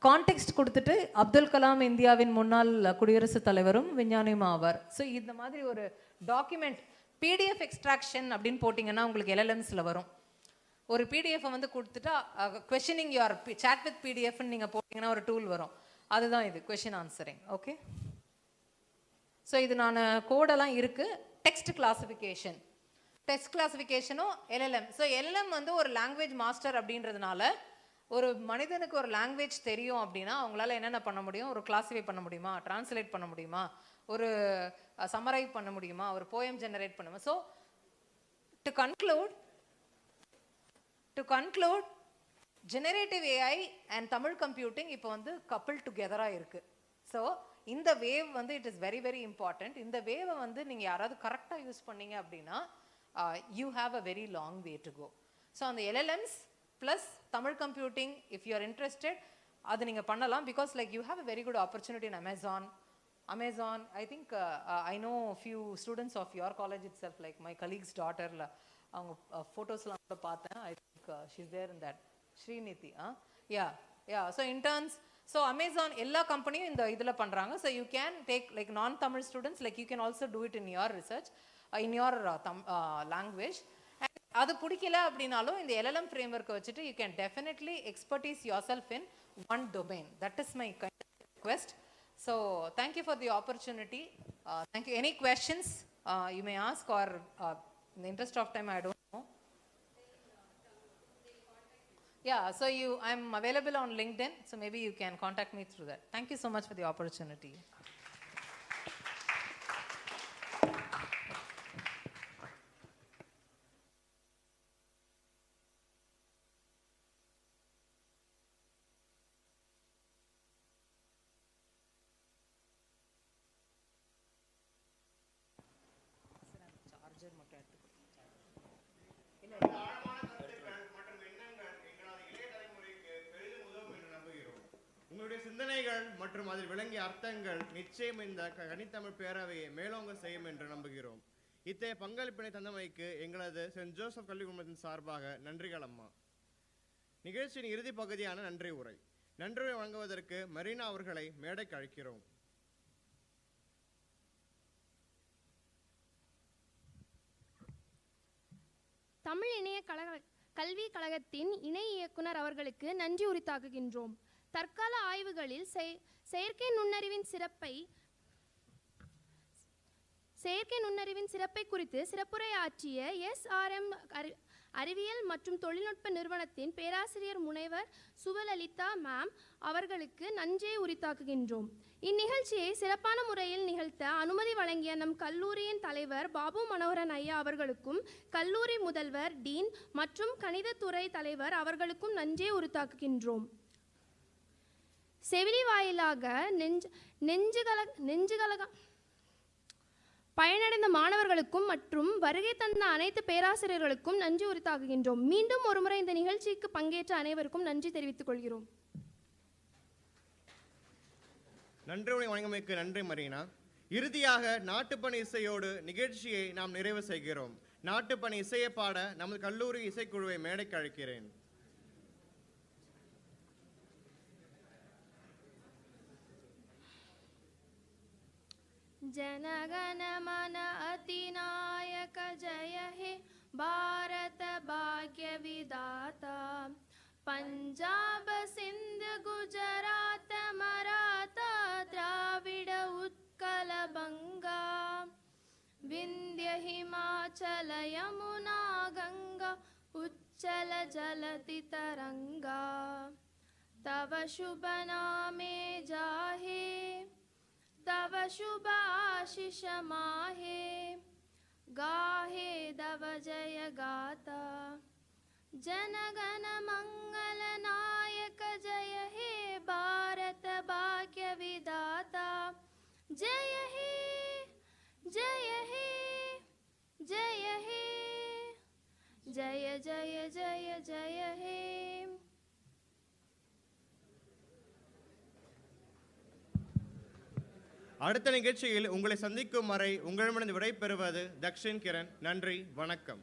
கான்டெக்ஸ்ட் கொடுத்துட்டு அப்துல் கலாம் இந்தியாவின் முன்னாள் குடியரசுத் தலைவரும் விஞ்ஞானியும் ஆவார். ஸோ இந்த மாதிரி ஒரு டாக்குமெண்ட் PDF எக்ஸ்ட்ராக்ஷன் அப்படின்னு போட்டிங்கன்னா உங்களுக்கு LLMஸில் வரும். ஒரு PDF வந்து கொடுத்துட்டு கொஷனிங் யுவர் சாட் வித் PDFன்னு நீங்கள் போட்டிங்கன்னா ஒரு டூல் வரும். அதுதான் இது கொஷின் ஆன்சரிங். ஓகே, ஸோ இது நான் கோடெல்லாம் இருக்குது. டெக்ஸ்ட் கிளாஸிஃபிகேஷன், டெக்ஸ்ட் கிளாஸிஃபிகேஷனும் LLM. ஸோ LLM வந்து ஒரு லாங்குவேஜ் மாஸ்டர் அப்படின்றதுனால ஒரு மனிதனுக்கு ஒரு லாங்குவேஜ் தெரியும் அப்படின்னா அவங்களால என்னென்ன பண்ண முடியும்? ஒரு கிளாஸிஃபை பண்ண முடியுமா, டிரான்ஸ்லேட் பண்ண முடியுமா, ஒரு சம்மரைவ் பண்ண முடியுமா, ஒரு போயம் ஜெனரேட் பண்ணுமா. So to conclude generative AI and Tamil computing இப்போ வந்து கப்பிள் டுகெதராக இருக்குது. ஸோ இந்த வேவ் வந்து it is very very important. இந்த வேவை வந்து நீங்கள் யாராவது கரெக்டாக யூஸ் பண்ணீங்க அப்படின்னா you have a very long way to go. So அந்த LLMs plus Tamil computing if you are interested அது நீங்கள் பண்ணலாம். Because like you have a very good opportunity in Amazon. I think I know a few students of your college itself, like my colleague's daughter, அவங்க ஃபோட்டோஸ்லாம் கூட பார்த்தேன். I think she's there in that. Sriniti, yeah. So interns, so Amazon, எல்லா கம்பெனியும் இந்த இதில் பண்ணுறாங்க. So you can take like non-Tamil students, like you can also do it in your research, in your language. அது பிடிக்கல அப்படின்னாலும் இந்த LLM ஃப்ரேம்வொர்க்கை வச்சுட்டு you can definitely expertise yourself in one domain. That is my kind of request. So thank you for the opportunity. Thank you. Any questions you may ask, or in the interest of time I don't know. Yeah, so I'm available on LinkedIn, so maybe you can contact me through that. Thank you so much for the opportunity. உங்களுடைய சிந்தனைகள் மற்றும் அதில் விளங்கிய அர்த்தங்கள் நிச்சயம் இந்த கனித்தமிழ் பேரவையை மேலோங்க செய்யும் என்று நம்புகிறோம். இத்தகைய பங்களிப்பினை தந்தமைக்கு எங்களது சென்ட் ஜோசப் கல்வி குழுமத்தின் சார்பாக நன்றிகள் அம்மா. நிகழ்ச்சியின் இறுதி பகுதியான நன்றி உரை வழங்குவதற்கு மரீனா அவர்களை மேடைக்கு அழைக்கிறோம். தமிழ் இணைய கல்விக் கழகத்தின் இணை இயக்குனர் அவர்களுக்கு நன்றி உரித்தாக்குகின்றோம். தற்கால ஆய்வுகளில் செயற்கை நுண்ணறிவின் சிறப்பை குறித்து சிறப்புரை ஆற்றிய SRM அறிவியல் மற்றும் தொழில்நுட்ப நிறுவனத்தின் பேராசிரியர் முனைவர் சுபலலிதா மேம் அவர்களுக்கு நன்றியை உரித்தாக்குகின்றோம். இந்நிகழ்ச்சியை சிறப்பான முறையில் நிகழ்த்த அனுமதி வழங்கிய நம் கல்லூரியின் தலைவர் பாபு மனோகரன் ஐயா அவர்களுக்கும், கல்லூரி முதல்வர், டீன் மற்றும் கணிதத்துறை தலைவர் அவர்களுக்கும் நன்றியை உரித்தாக்குகின்றோம். செவிலி வாயிலாக நெஞ்சுகலக பயனடைந்த மாணவர்களுக்கும் மற்றும் வருகை தந்த அனைத்து பேராசிரியர்களுக்கும் நன்றி உரித்தாக்குகின்றோம். மீண்டும் ஒருமுறை இந்த நிகழ்ச்சிக்கு பங்கேற்ற அனைவருக்கும் நன்றி தெரிவித்துக் கொள்கிறோம். நன்றி வணங்கமைக்கு நன்றி மரீனா. இறுதியாக நாட்டுப்பணி இசையோடு நிகழ்ச்சியை நாம் நிறைவு செய்கிறோம். நாட்டுப்பணி இசையை பாட நமது கல்லூரி இசைக்குழுவை மேடைக்கு அழைக்கிறேன். जनगण मन अतिनायक जय हे भारत भाग्य विधाता, पंजाब सिंध गुजरात मराठा द्राविड उत्कल बंगा, विंध्य हिमाचल यमुना गंगा उच्चल जलति तरंगा, तव शुभ नामे जाहे तव शुभ आशीष माहे, गाहे तव जय गाता, जनगण मंगल नायक जय हे भारत भाग्य विधाता, जय हे जय हे जय हे जय जय जय जय हे. அடுத்த நிகழ்ச்சியில் உங்களை சந்திக்கும் வரை உங்களிடமிருந்து விடை பெறுவது தக்ஷின் கிரண். நன்றி, வணக்கம்.